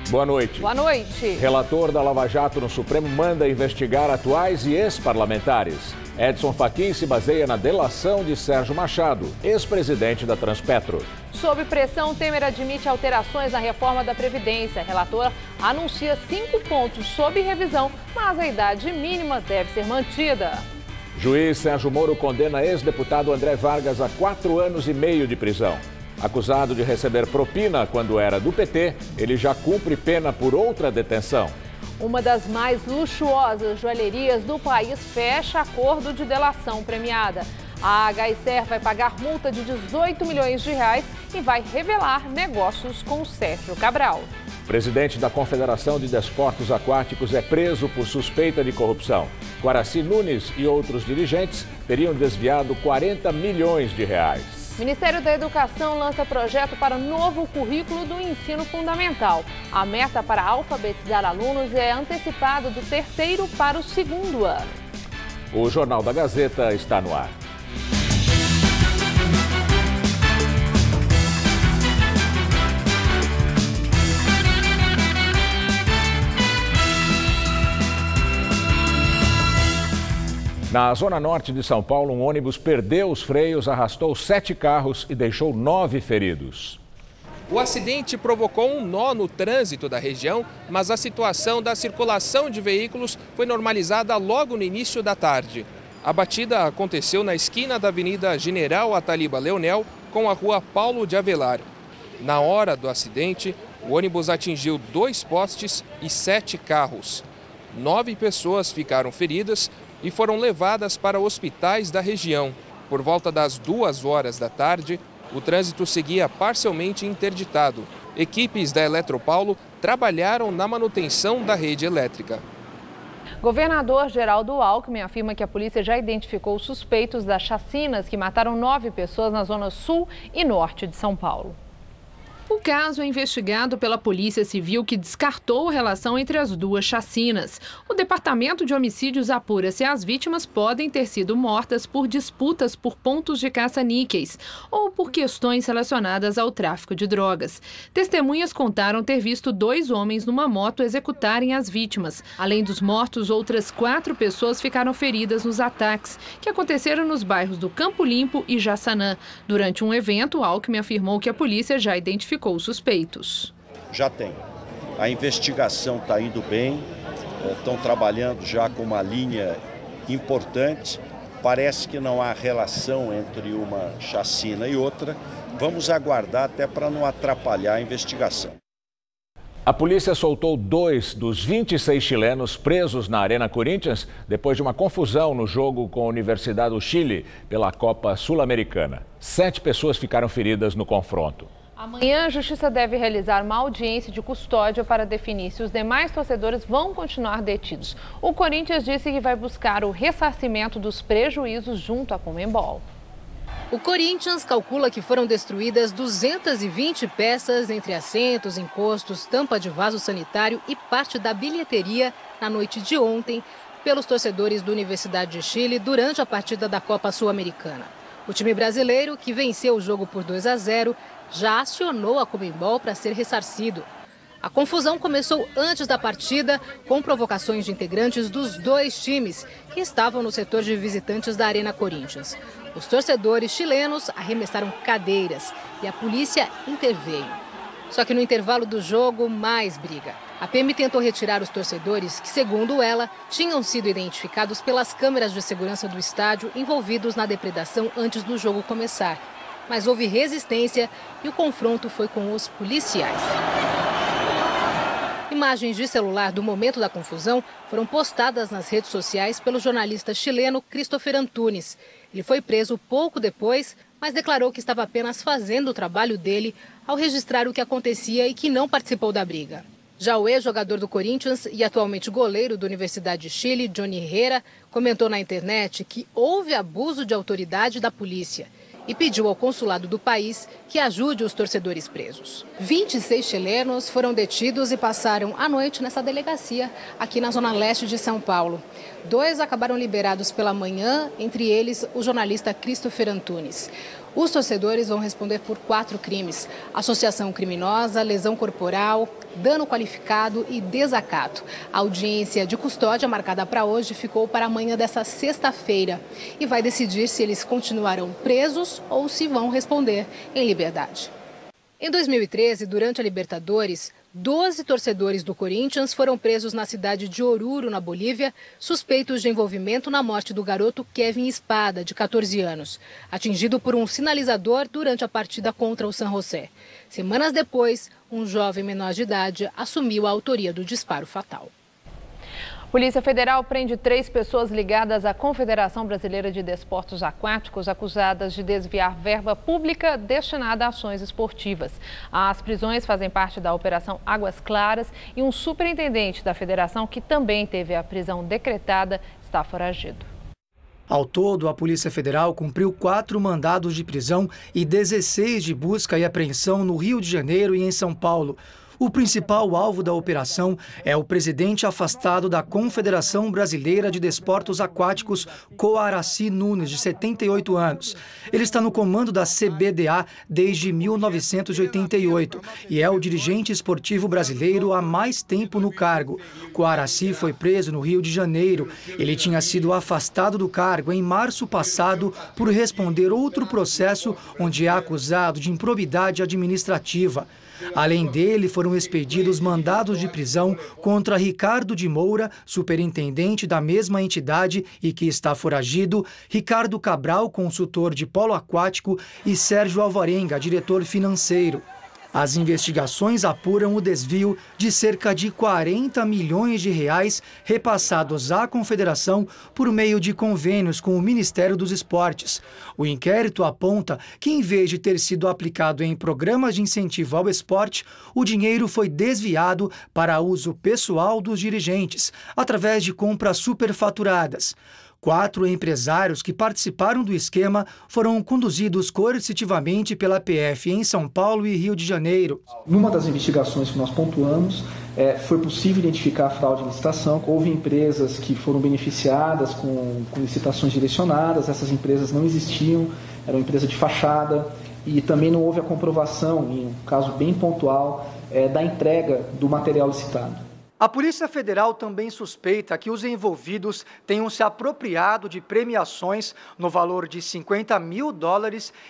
Boa noite. Boa noite. Relator da Lava Jato no Supremo manda investigar atuais e ex-parlamentares. Edson Fachin se baseia na delação de Sérgio Machado, ex-presidente da Transpetro. Sob pressão, Temer admite alterações na reforma da Previdência. Relator anuncia 5 pontos sob revisão, mas a idade mínima deve ser mantida. Juiz Sérgio Moro condena ex-deputado André Vargas a 4 anos e meio de prisão. Acusado de receber propina quando era do PT, ele já cumpre pena por outra detenção. Uma das mais luxuosas joalherias do país fecha acordo de delação premiada. A H-Ester vai pagar multa de 18 milhões de reais e vai revelar negócios com Sérgio Cabral. O presidente da Confederação de Desportos Aquáticos é preso por suspeita de corrupção. Guaraci Nunes e outros dirigentes teriam desviado 40 milhões de reais. O Ministério da Educação lança projeto para novo currículo do ensino fundamental. A meta para alfabetizar alunos é antecipada do 3º para o 2º ano. O Jornal da Gazeta está no ar. Na zona norte de São Paulo, um ônibus perdeu os freios, arrastou 7 carros e deixou 9 feridos. O acidente provocou um nó no trânsito da região, mas a situação da circulação de veículos foi normalizada logo no início da tarde. A batida aconteceu na esquina da Avenida General Ataliba Leonel com a Rua Paulo de Avelar. Na hora do acidente, o ônibus atingiu 2 postes e 7 carros. 9 pessoas ficaram feridas e foram levadas para hospitais da região. Por volta das 2 horas da tarde, o trânsito seguia parcialmente interditado. Equipes da Eletropaulo trabalharam na manutenção da rede elétrica. Governador Geraldo Alckmin afirma que a polícia já identificou os suspeitos das chacinas que mataram 9 pessoas na zona sul e norte de São Paulo. O caso é investigado pela Polícia Civil, que descartou relação entre as 2 chacinas. O Departamento de Homicídios apura se as vítimas podem ter sido mortas por disputas por pontos de caça-níqueis ou por questões relacionadas ao tráfico de drogas. Testemunhas contaram ter visto 2 homens numa moto executarem as vítimas. Além dos mortos, outras 4 pessoas ficaram feridas nos ataques, que aconteceram nos bairros do Campo Limpo e Jaçanã. Durante um evento, Alckmin afirmou que a polícia já identificou os suspeitos. Já tem. A investigação está indo bem, estão trabalhando já com uma linha importante. Parece que não há relação entre uma chacina e outra. Vamos aguardar até para não atrapalhar a investigação. A polícia soltou 2 dos 26 chilenos presos na Arena Corinthians depois de uma confusão no jogo com a Universidade do Chile pela Copa Sul-Americana. 7 pessoas ficaram feridas no confronto. Amanhã, a Justiça deve realizar uma audiência de custódia para definir se os demais torcedores vão continuar detidos. O Corinthians disse que vai buscar o ressarcimento dos prejuízos junto à Conmebol. O Corinthians calcula que foram destruídas 220 peças entre assentos, encostos, tampa de vaso sanitário e parte da bilheteria na noite de ontem pelos torcedores da Universidade de Chile durante a partida da Copa Sul-Americana. O time brasileiro, que venceu o jogo por 2-0, já acionou a Conmebol para ser ressarcido. A confusão começou antes da partida, com provocações de integrantes dos 2 times que estavam no setor de visitantes da Arena Corinthians. Os torcedores chilenos arremessaram cadeiras e a polícia interveio. Só que no intervalo do jogo, mais briga. A PM tentou retirar os torcedores que, segundo ela, tinham sido identificados pelas câmeras de segurança do estádio envolvidos na depredação antes do jogo começar. Mas houve resistência e o confronto foi com os policiais. Imagens de celular do momento da confusão foram postadas nas redes sociais pelo jornalista chileno Christopher Antunes. Ele foi preso pouco depois, mas declarou que estava apenas fazendo o trabalho dele ao registrar o que acontecia e que não participou da briga. Já o ex-jogador do Corinthians e atualmente goleiro da Universidade de Chile, Johnny Herrera, comentou na internet que houve abuso de autoridade da polícia e pediu ao consulado do país que ajude os torcedores presos. 26 chilenos foram detidos e passaram a noite nessa delegacia aqui na zona leste de São Paulo. 2 acabaram liberados pela manhã, entre eles o jornalista Christopher Antunes. Os torcedores vão responder por 4 crimes: associação criminosa, lesão corporal, dano qualificado e desacato. A audiência de custódia marcada para hoje ficou para amanhã dessa sexta-feira e vai decidir se eles continuarão presos ou se vão responder em liberdade. Em 2013, durante a Libertadores, 12 torcedores do Corinthians foram presos na cidade de Oruro, na Bolívia, suspeitos de envolvimento na morte do garoto Kevin Espada, de 14 anos, atingido por um sinalizador durante a partida contra o San José. Semanas depois, um jovem menor de idade assumiu a autoria do disparo fatal. Polícia Federal prende 3 pessoas ligadas à Confederação Brasileira de Desportos Aquáticos, acusadas de desviar verba pública destinada a ações esportivas. As prisões fazem parte da Operação Águas Claras e um superintendente da federação, que também teve a prisão decretada, está foragido. Ao todo, a Polícia Federal cumpriu 4 mandados de prisão e 16 de busca e apreensão no Rio de Janeiro e em São Paulo. O principal alvo da operação é o presidente afastado da Confederação Brasileira de Desportos Aquáticos, Coaraci Nunes, de 78 anos. Ele está no comando da CBDA desde 1988 e é o dirigente esportivo brasileiro há mais tempo no cargo. Coaraci foi preso no Rio de Janeiro. Ele tinha sido afastado do cargo em março passado por responder outro processo onde é acusado de improbidade administrativa. Além dele, foram expedidos mandados de prisão contra Ricardo de Moura, superintendente da mesma entidade e que está foragido, Ricardo Cabral, consultor de polo aquático, e Sérgio Alvarenga, diretor financeiro. As investigações apuram o desvio de cerca de 40 milhões de reais repassados à Confederação por meio de convênios com o Ministério dos Esportes. O inquérito aponta que, em vez de ter sido aplicado em programas de incentivo ao esporte, o dinheiro foi desviado para uso pessoal dos dirigentes, através de compras superfaturadas. 4 empresários que participaram do esquema foram conduzidos coercitivamente pela PF em São Paulo e Rio de Janeiro. Numa das investigações que nós pontuamos, foi possível identificar a fraude em licitação. Houve empresas que foram beneficiadas com licitações direcionadas, essas empresas não existiam, era uma empresa de fachada, e também não houve a comprovação, em um caso bem pontual, da entrega do material licitado. A Polícia Federal também suspeita que os envolvidos tenham se apropriado de premiações no valor de $50 mil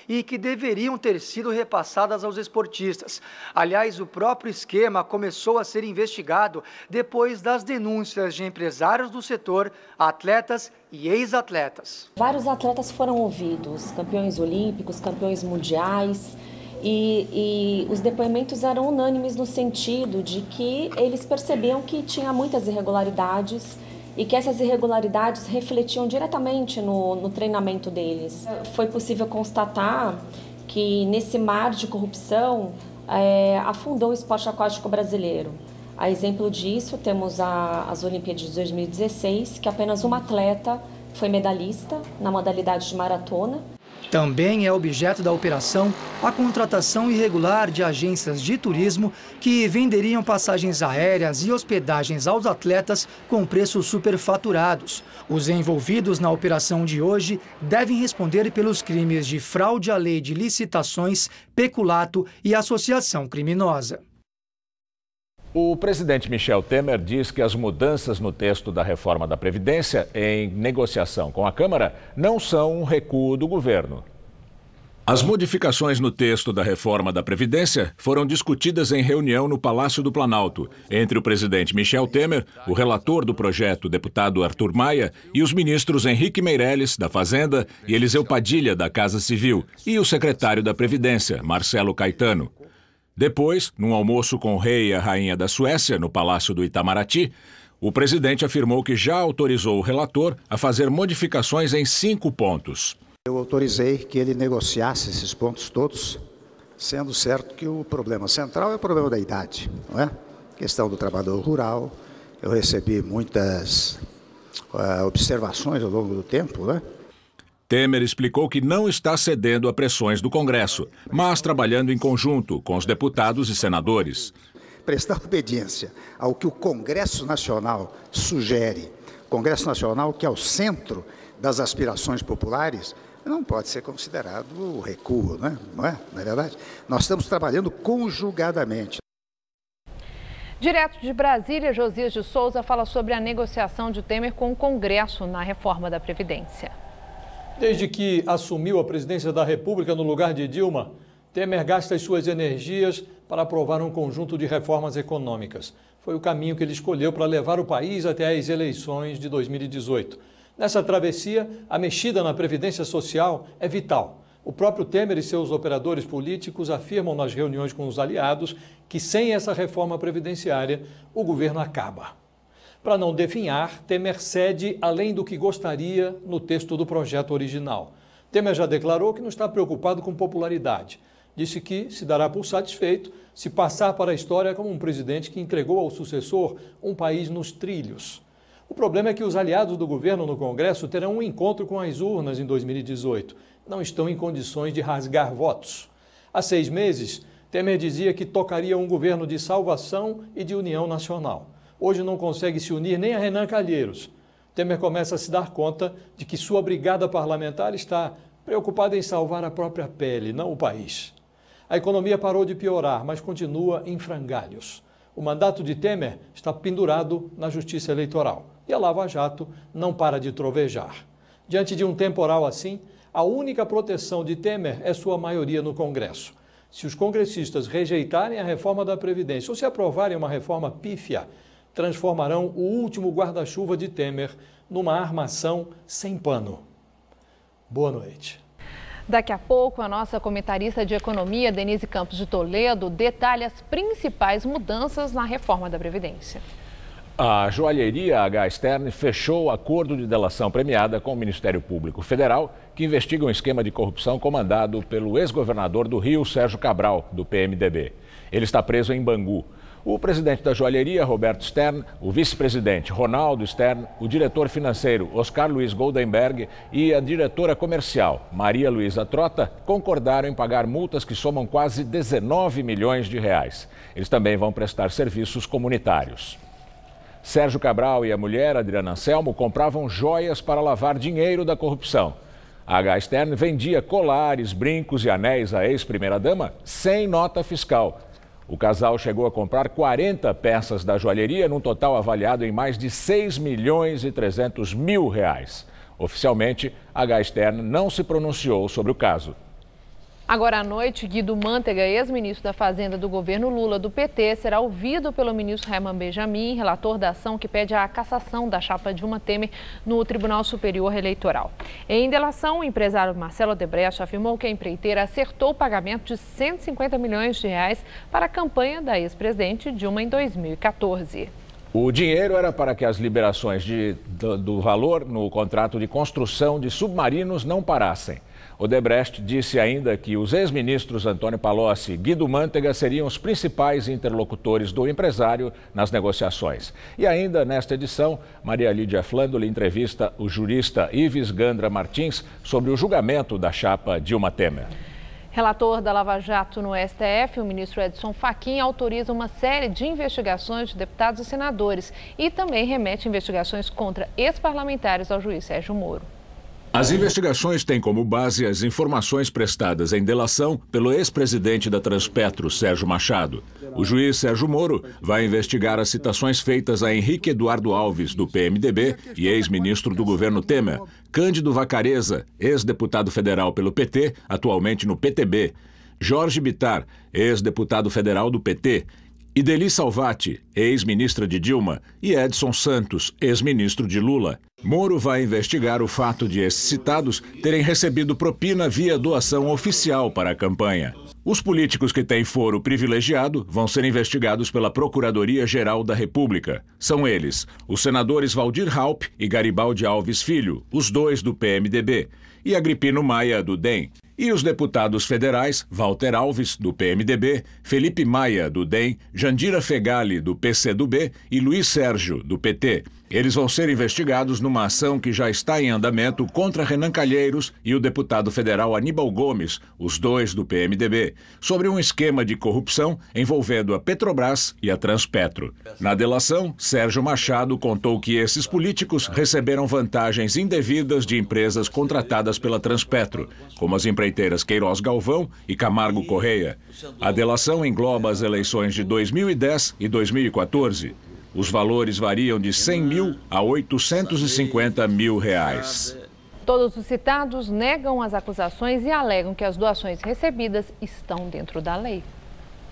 e que deveriam ter sido repassadas aos esportistas. Aliás, o próprio esquema começou a ser investigado depois das denúncias de empresários do setor, atletas e ex-atletas. Vários atletas foram ouvidos, campeões olímpicos, campeões mundiais. E os depoimentos eram unânimes no sentido de que eles percebiam que tinha muitas irregularidades e que essas irregularidades refletiam diretamente no treinamento deles. Foi possível constatar que nesse mar de corrupção afundou o esporte aquático brasileiro. A exemplo disso, temos as Olimpíadas de 2016, que apenas uma atleta foi medalhista na modalidade de maratona. Também é objeto da operação a contratação irregular de agências de turismo que venderiam passagens aéreas e hospedagens aos atletas com preços superfaturados. Os envolvidos na operação de hoje devem responder pelos crimes de fraude à lei de licitações, peculato e associação criminosa. O presidente Michel Temer diz que as mudanças no texto da reforma da Previdência, em negociação com a Câmara, não são um recuo do governo. As modificações no texto da reforma da Previdência foram discutidas em reunião no Palácio do Planalto, entre o presidente Michel Temer, o relator do projeto, deputado Arthur Maia, e os ministros Henrique Meirelles, da Fazenda, e Eliseu Padilha, da Casa Civil, e o secretário da Previdência, Marcelo Caetano. Depois, num almoço com o rei e a rainha da Suécia, no Palácio do Itamaraty, o presidente afirmou que já autorizou o relator a fazer modificações em 5 pontos. Eu autorizei que ele negociasse esses pontos todos, sendo certo que o problema central é o problema da idade, não é? Questão do trabalhador rural. Eu recebi muitas observações ao longo do tempo, né? Temer explicou que não está cedendo a pressões do Congresso, mas trabalhando em conjunto com os deputados e senadores. Prestar obediência ao que o Congresso Nacional sugere, Congresso Nacional que é o centro das aspirações populares, não pode ser considerado recuo, né? Não é? Na verdade, nós estamos trabalhando conjugadamente. Direto de Brasília, Josias de Souza fala sobre a negociação de Temer com o Congresso na reforma da Previdência. Desde que assumiu a presidência da República no lugar de Dilma, Temer gasta as suas energias para aprovar um conjunto de reformas econômicas. Foi o caminho que ele escolheu para levar o país até as eleições de 2018. Nessa travessia, a mexida na Previdência Social é vital. O próprio Temer e seus operadores políticos afirmam nas reuniões com os aliados que sem essa reforma previdenciária, o governo acaba. Para não definhar, Temer cede além do que gostaria no texto do projeto original. Temer já declarou que não está preocupado com popularidade. Disse que se dará por satisfeito se passar para a história como um presidente que entregou ao sucessor um país nos trilhos. O problema é que os aliados do governo no Congresso terão um encontro com as urnas em 2018. Não estão em condições de rasgar votos. Há 6 meses, Temer dizia que tocaria um governo de salvação e de união nacional. Hoje não consegue se unir nem a Renan Calheiros. Temer começa a se dar conta de que sua brigada parlamentar está preocupada em salvar a própria pele, não o país. A economia parou de piorar, mas continua em frangalhos. O mandato de Temer está pendurado na Justiça Eleitoral e a Lava Jato não para de trovejar. Diante de um temporal assim, a única proteção de Temer é sua maioria no Congresso. Se os congressistas rejeitarem a reforma da Previdência ou se aprovarem uma reforma pífia, transformarão o último guarda-chuva de Temer numa armação sem pano. Boa noite. Daqui a pouco, a nossa comentarista de economia, Denise Campos de Toledo, detalha as principais mudanças na reforma da Previdência. A joalheria H. Stern fechou o acordo de delação premiada com o Ministério Público Federal, que investiga um esquema de corrupção comandado pelo ex-governador do Rio, Sérgio Cabral, do PMDB. Ele está preso em Bangu. O presidente da joalheria, Roberto Stern, o vice-presidente, Ronaldo Stern, o diretor financeiro, Oscar Luiz Goldenberg, e a diretora comercial, Maria Luísa Trota, concordaram em pagar multas que somam quase 19 milhões de reais. Eles também vão prestar serviços comunitários. Sérgio Cabral e a mulher, Adriana Anselmo, compravam joias para lavar dinheiro da corrupção. A H. Stern vendia colares, brincos e anéis à ex-primeira-dama sem nota fiscal. O casal chegou a comprar 40 peças da joalheria, num total avaliado em mais de 6 milhões e 300 mil reais. Oficialmente, a H. Stern não se pronunciou sobre o caso. Agora à noite, Guido Mantega, ex-ministro da Fazenda do governo Lula do PT, será ouvido pelo ministro Herman Benjamin, relator da ação que pede a cassação da chapa Dilma Temer no Tribunal Superior Eleitoral. Em delação, o empresário Marcelo Odebrecht afirmou que a empreiteira acertou o pagamento de 150 milhões de reais para a campanha da ex-presidente Dilma em 2014. O dinheiro era para que as liberações do valor no contrato de construção de submarinos não parassem. Odebrecht disse ainda que os ex-ministros Antônio Palocci e Guido Mantega seriam os principais interlocutores do empresário nas negociações. E ainda nesta edição, Maria Lídia Flandoli entrevista o jurista Ives Gandra Martins sobre o julgamento da chapa Dilma Temer. Relator da Lava Jato no STF, o ministro Edson Fachin autoriza uma série de investigações de deputados e senadores e também remete investigações contra ex-parlamentares ao juiz Sérgio Moro. As investigações têm como base as informações prestadas em delação pelo ex-presidente da Transpetro, Sérgio Machado. O juiz Sérgio Moro vai investigar as citações feitas a Henrique Eduardo Alves, do PMDB e ex-ministro do governo Temer, Cândido Vacareza, ex-deputado federal pelo PT, atualmente no PTB, Jorge Bittar, ex-deputado federal do PT, Ideli Salvati, ex-ministra de Dilma, e Edson Santos, ex-ministro de Lula. Moro vai investigar o fato de esses citados terem recebido propina via doação oficial para a campanha. Os políticos que têm foro privilegiado vão ser investigados pela Procuradoria-Geral da República. São eles, os senadores Valdir Raupp e Garibaldi Alves Filho, os dois do PMDB, e Agripino Maia, do DEM. E os deputados federais Walter Alves, do PMDB, Felipe Maia, do DEM, Jandira Fegali, do PCdoB e Luiz Sérgio, do PT. Eles vão ser investigados numa ação que já está em andamento contra Renan Calheiros e o deputado federal Aníbal Gomes, os dois do PMDB, sobre um esquema de corrupção envolvendo a Petrobras e a Transpetro. Na delação, Sérgio Machado contou que esses políticos receberam vantagens indevidas de empresas contratadas pela Transpetro, como as empreiteiras empreiteiras Queiroz Galvão e Camargo Correia. A delação engloba as eleições de 2010 e 2014. Os valores variam de 100 mil a 850 mil reais. Todos os citados negam as acusações e alegam que as doações recebidas estão dentro da lei.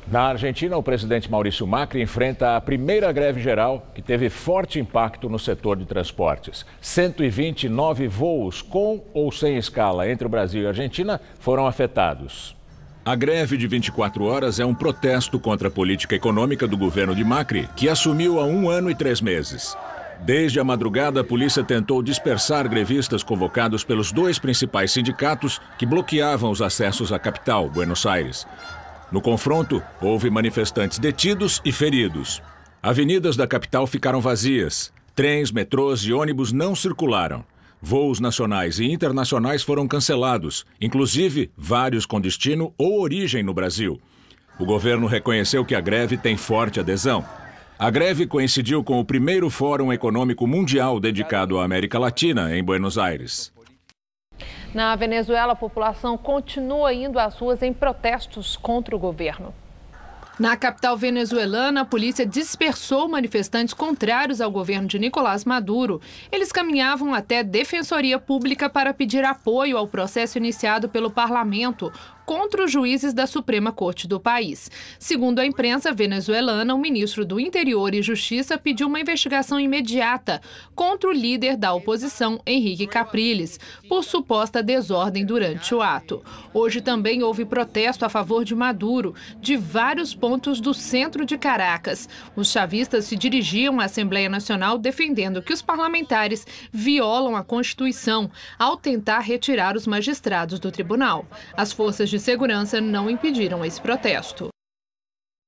Na Argentina, o presidente Maurício Macri enfrenta a primeira greve geral que teve forte impacto no setor de transportes. 129 voos com ou sem escala entre o Brasil e a Argentina foram afetados. A greve de 24 horas é um protesto contra a política econômica do governo de Macri, que assumiu há 1 ano e 3 meses. Desde a madrugada, a polícia tentou dispersar grevistas convocados pelos 2 principais sindicatos que bloqueavam os acessos à capital, Buenos Aires. No confronto, houve manifestantes detidos e feridos. Avenidas da capital ficaram vazias. Trens, metrôs e ônibus não circularam. Voos nacionais e internacionais foram cancelados, inclusive vários com destino ou origem no Brasil. O governo reconheceu que a greve tem forte adesão. A greve coincidiu com o primeiro Fórum Econômico Mundial dedicado à América Latina, em Buenos Aires. Na Venezuela, a população continua indo às ruas em protestos contra o governo. Na capital venezuelana, a polícia dispersou manifestantes contrários ao governo de Nicolás Maduro. Eles caminhavam até a Defensoria Pública para pedir apoio ao processo iniciado pelo parlamento contra os juízes da Suprema Corte do país. Segundo a imprensa venezuelana, o ministro do Interior e Justiça pediu uma investigação imediata contra o líder da oposição, Henrique Capriles, por suposta desordem durante o ato. Hoje também houve protesto a favor de Maduro, de vários pontos do centro de Caracas. Os chavistas se dirigiam à Assembleia Nacional defendendo que os parlamentares violam a Constituição ao tentar retirar os magistrados do tribunal. As forças de segurança não impediram esse protesto.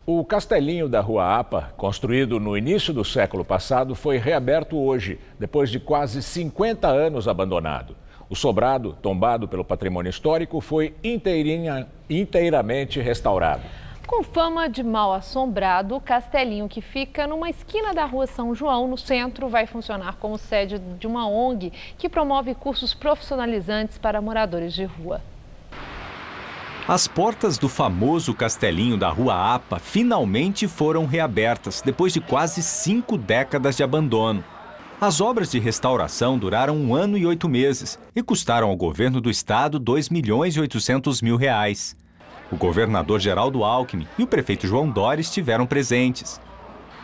O Castelinho da Rua APA, construído no início do século passado, foi reaberto hoje, depois de quase 50 anos abandonado. O sobrado, tombado pelo patrimônio histórico, foi inteiramente restaurado. Com fama de mal assombrado, o Castelinho, que fica numa esquina da Rua São João, no centro, vai funcionar como sede de uma ONG que promove cursos profissionalizantes para moradores de rua. As portas do famoso Castelinho da Rua APA finalmente foram reabertas, depois de quase 5 décadas de abandono. As obras de restauração duraram 1 ano e 8 meses e custaram ao governo do estado R$ 2.800.000. O governador Geraldo Alckmin e o prefeito João Dória estiveram presentes.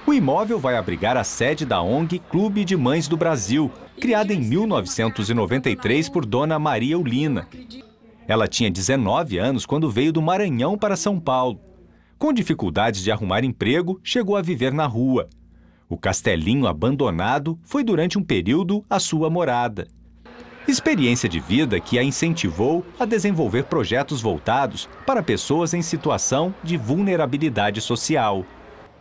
O imóvel vai abrigar a sede da ONG Clube de Mães do Brasil, criada em 1993 por Dona Maria Eulina. Ela tinha 19 anos quando veio do Maranhão para São Paulo. Com dificuldades de arrumar emprego, chegou a viver na rua. O Castelinho abandonado foi durante um período a sua morada. Experiência de vida que a incentivou a desenvolver projetos voltados para pessoas em situação de vulnerabilidade social.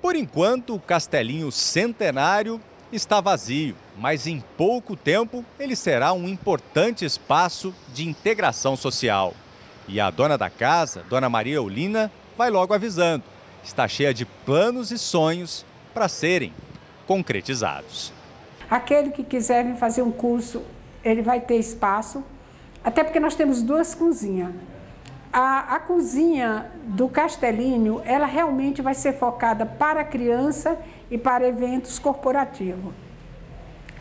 Por enquanto, o Castelinho centenário está vazio, mas em pouco tempo ele será um importante espaço de integração social. E a dona da casa, Dona Maria Eulina, vai logo avisando. Está cheia de planos e sonhos para serem concretizados. Aquele que quiser vir fazer um curso, ele vai ter espaço, até porque nós temos 2 cozinhas. A cozinha do Castelinho, ela realmente vai ser focada para a criança e para eventos corporativos.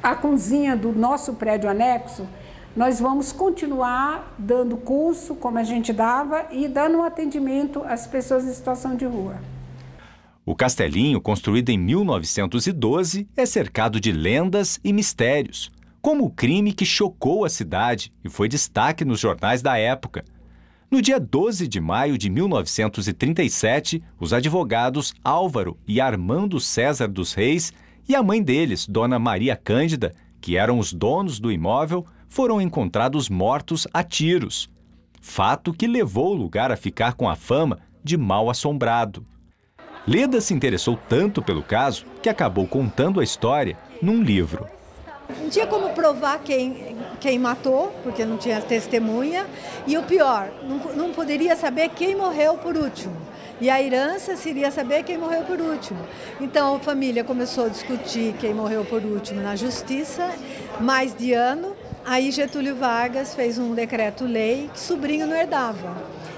A cozinha do nosso prédio anexo, nós vamos continuar dando curso, como a gente dava, e dando um atendimento às pessoas em situação de rua. O Castelinho, construído em 1912, é cercado de lendas e mistérios, como o crime que chocou a cidade e foi destaque nos jornais da época. No dia 12 de maio de 1937, os advogados Álvaro e Armando César dos Reis e a mãe deles, Dona Maria Cândida, que eram os donos do imóvel, foram encontrados mortos a tiros. Fato que levou o lugar a ficar com a fama de mal assombrado. Leda se interessou tanto pelo caso que acabou contando a história num livro. Não tinha como provar quem matou, porque não tinha testemunha. E o pior, não poderia saber quem morreu por último. E a herança seria saber quem morreu por último. Então a família começou a discutir quem morreu por último na justiça, mais de ano, Aí Getúlio Vargas fez um decreto-lei que sobrinho não herdava.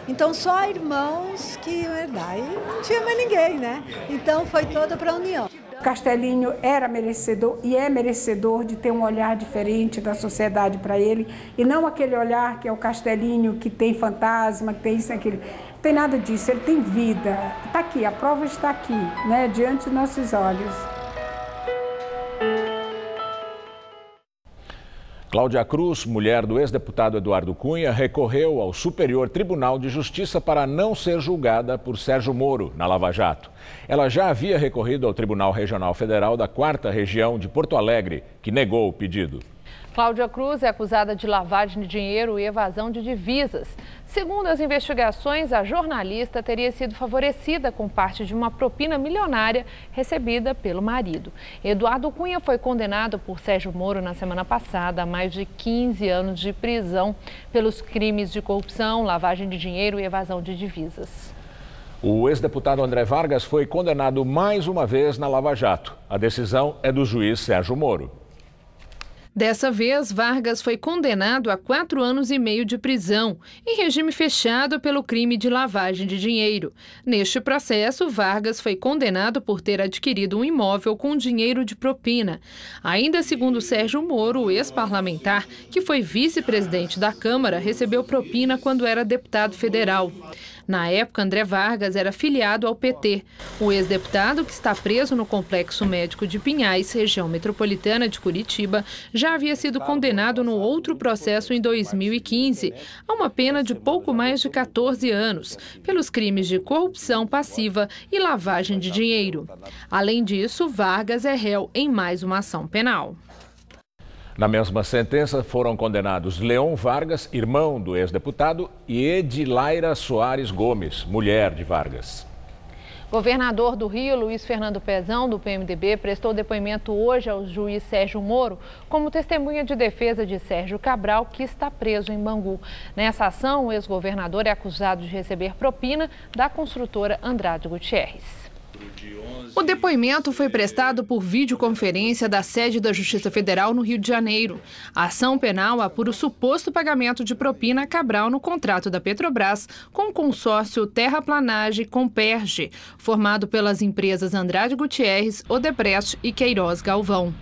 Então só irmãos que iam herdar. E não tinha mais ninguém, né? Então foi toda para a União. Castelinho era merecedor e é merecedor de ter um olhar diferente da sociedade para ele, e não aquele olhar que é o Castelinho que tem fantasma, que tem isso, aquilo. Não tem nada disso, ele tem vida. Está aqui, a prova está aqui, né, diante dos nossos olhos. Cláudia Cruz, mulher do ex-deputado Eduardo Cunha, recorreu ao Superior Tribunal de Justiça para não ser julgada por Sérgio Moro, na Lava Jato. Ela já havia recorrido ao Tribunal Regional Federal da 4ª Região de Porto Alegre, que negou o pedido. Cláudia Cruz é acusada de lavagem de dinheiro e evasão de divisas. Segundo as investigações, a jornalista teria sido favorecida com parte de uma propina milionária recebida pelo marido. Eduardo Cunha foi condenado por Sérgio Moro na semana passada a mais de 15 anos de prisão pelos crimes de corrupção, lavagem de dinheiro e evasão de divisas. O ex-deputado André Vargas foi condenado mais uma vez na Lava Jato. A decisão é do juiz Sérgio Moro. Dessa vez, Vargas foi condenado a 4 anos e meio de prisão, em regime fechado pelo crime de lavagem de dinheiro. Neste processo, Vargas foi condenado por ter adquirido um imóvel com dinheiro de propina. Ainda segundo Sérgio Moro, o ex-parlamentar, que foi vice-presidente da Câmara, recebeu propina quando era deputado federal. Na época, André Vargas era filiado ao PT. O ex-deputado, que está preso no Complexo Médico de Pinhais, região metropolitana de Curitiba, já havia sido condenado no outro processo em 2015, a uma pena de pouco mais de 14 anos, pelos crimes de corrupção passiva e lavagem de dinheiro. Além disso, Vargas é réu em mais uma ação penal. Na mesma sentença foram condenados Leon Vargas, irmão do ex-deputado, e Edilaira Soares Gomes, mulher de Vargas. Governador do Rio, Luiz Fernando Pezão, do PMDB, prestou depoimento hoje ao juiz Sérgio Moro como testemunha de defesa de Sérgio Cabral, que está preso em Bangu. Nessa ação, o ex-governador é acusado de receber propina da construtora Andrade Gutierrez. O depoimento foi prestado por videoconferência da sede da Justiça Federal no Rio de Janeiro. A ação penal apura o suposto pagamento de propina a Cabral no contrato da Petrobras com o consórcio Terraplanagem Comperge, formado pelas empresas Andrade Gutierrez, Odebrecht e Queiroz Galvão.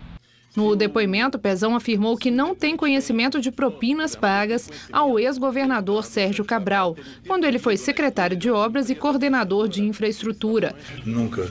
No depoimento, Pezão afirmou que não tem conhecimento de propinas pagas ao ex-governador Sérgio Cabral, quando ele foi secretário de Obras e coordenador de infraestrutura. Nunca.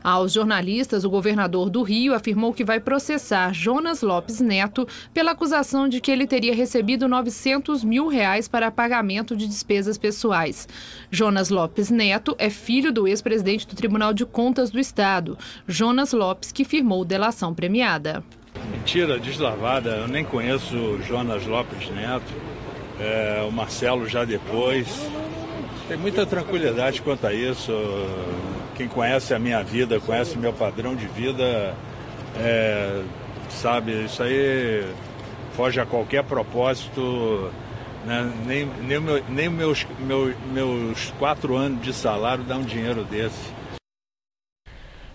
Aos jornalistas, o governador do Rio afirmou que vai processar Jonas Lopes Neto pela acusação de que ele teria recebido R$900 mil para pagamento de despesas pessoais. Jonas Lopes Neto é filho do ex-presidente do Tribunal de Contas do Estado, Jonas Lopes, que firmou delação premiada. Mentira deslavada, eu nem conheço o Jonas Lopes Neto, o Marcelo já depois. Tem muita tranquilidade quanto a isso. Quem conhece a minha vida, conhece o meu padrão de vida, sabe, isso aí foge a qualquer propósito, né? Nem meus 4 anos de salário dá um dinheiro desse.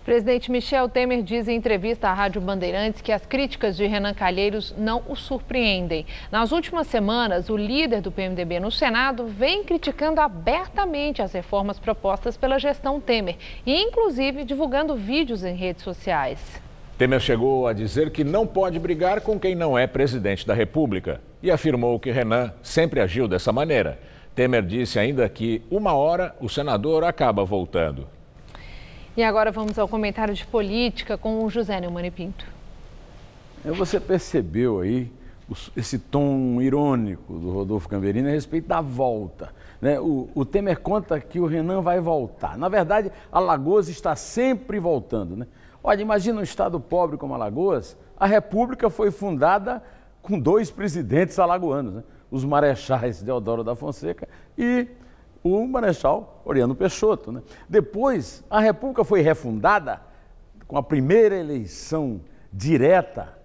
Presidente Michel Temer diz em entrevista à Rádio Bandeirantes que as críticas de Renan Calheiros não o surpreendem. Nas últimas semanas, o líder do PMDB no Senado vem criticando abertamente as reformas propostas pela gestão Temer e, inclusive, divulgando vídeos em redes sociais. Temer chegou a dizer que não pode brigar com quem não é presidente da República e afirmou que Renan sempre agiu dessa maneira. Temer disse ainda que uma hora o senador acaba voltando. E agora vamos ao comentário de política com o José Neumann Pinto. Você percebeu aí esse tom irônico do Rodolfo Gamberini a respeito da volta, né? O Temer conta que o Renan vai voltar. Na verdade, Alagoas está sempre voltando, né? Olha, imagina um estado pobre como Alagoas, a República foi fundada com 2 presidentes alagoanos, né? Os marechais Deodoro da Fonseca e o marechal Oriano Peixoto, né? Depois, a República foi refundada com a primeira eleição direta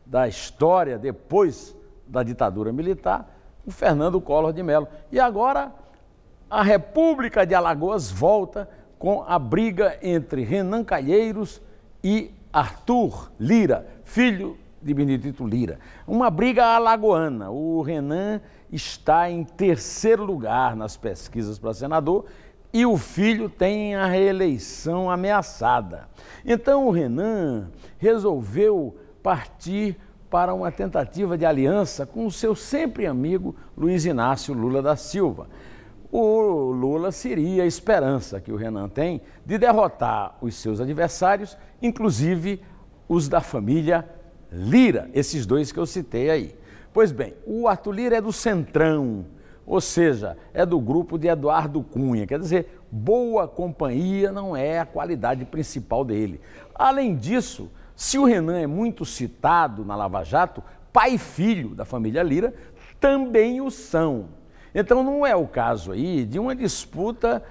da história, depois da ditadura militar, o Fernando Collor de Mello. E agora, a República de Alagoas volta com a briga entre Renan Calheiros e Arthur Lira, filho de Benedito Lira. Uma briga alagoana. O Renan está em terceiro lugar nas pesquisas para senador e o filho tem a reeleição ameaçada. Então o Renan resolveu partir para uma tentativa de aliança com o seu sempre amigo Luiz Inácio Lula da Silva. O Lula seria a esperança que o Renan tem de derrotar os seus adversários, inclusive os da família Lira, esses dois que eu citei aí. Pois bem, o Arthur Lira é do Centrão, ou seja, é do grupo de Eduardo Cunha, quer dizer, boa companhia não é a qualidade principal dele. Além disso, se o Renan é muito citado na Lava Jato, pai e filho da família Lira também o são. Então não é o caso aí de uma disputa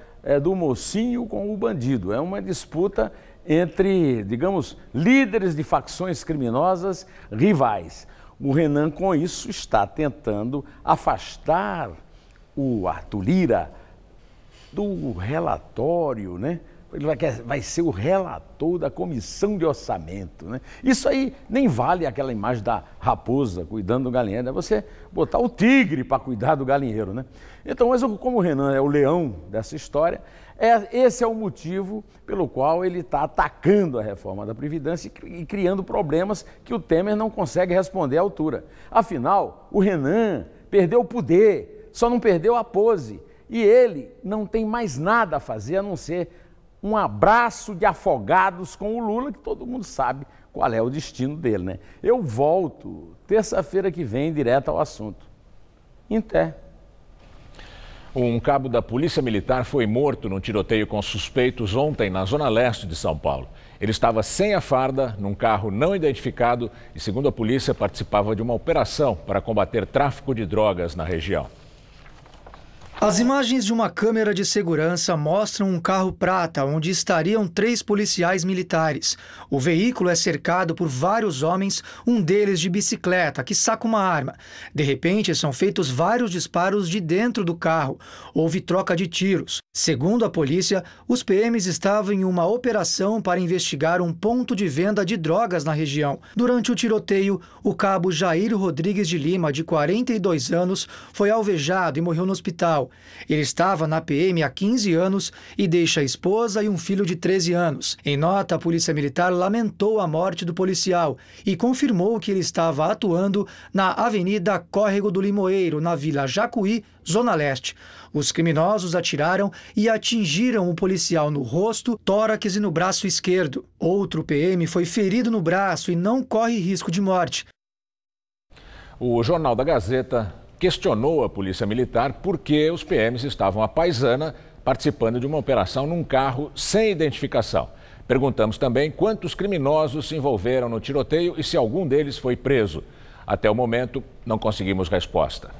do mocinho com o bandido, é uma disputa entre, digamos, líderes de facções criminosas rivais. O Renan, com isso, está tentando afastar o Arthur Lira do relatório, né? Ele vai ser o relator da comissão de orçamento, né? Isso aí nem vale aquela imagem da raposa cuidando do galinheiro, é você botar o tigre para cuidar do galinheiro, né? Então, mas como o Renan é o leão dessa história, esse é o motivo pelo qual ele está atacando a reforma da Previdência e criando problemas que o Temer não consegue responder à altura. Afinal, o Renan perdeu o poder, só não perdeu a pose, e ele não tem mais nada a fazer a não ser um abraço de afogados com o Lula, que todo mundo sabe qual é o destino dele, né? Eu volto terça-feira que vem direto ao assunto. Até. Um cabo da Polícia Militar foi morto num tiroteio com suspeitos ontem na zona leste de São Paulo. Ele estava sem a farda, num carro não identificado e, segundo a polícia, participava de uma operação para combater tráfico de drogas na região. As imagens de uma câmera de segurança mostram um carro prata onde estariam 3 policiais militares. O veículo é cercado por vários homens, um deles de bicicleta, que saca uma arma. De repente, são feitos vários disparos de dentro do carro. Houve troca de tiros. Segundo a polícia, os PMs estavam em uma operação para investigar um ponto de venda de drogas na região. Durante o tiroteio, o cabo Jair Rodrigues de Lima, de 42 anos, foi alvejado e morreu no hospital. Ele estava na PM há 15 anos e deixa a esposa e um filho de 13 anos. Em nota, a Polícia Militar lamentou a morte do policial e confirmou que ele estava atuando na Avenida Córrego do Limoeiro, na Vila Jacuí, Zona Leste. Os criminosos atiraram e atingiram o policial no rosto, tórax e no braço esquerdo. Outro PM foi ferido no braço e não corre risco de morte. O Jornal da Gazeta questionou a Polícia Militar porque os PMs estavam à paisana participando de uma operação num carro sem identificação. Perguntamos também quantos criminosos se envolveram no tiroteio e se algum deles foi preso. Até o momento, não conseguimos resposta.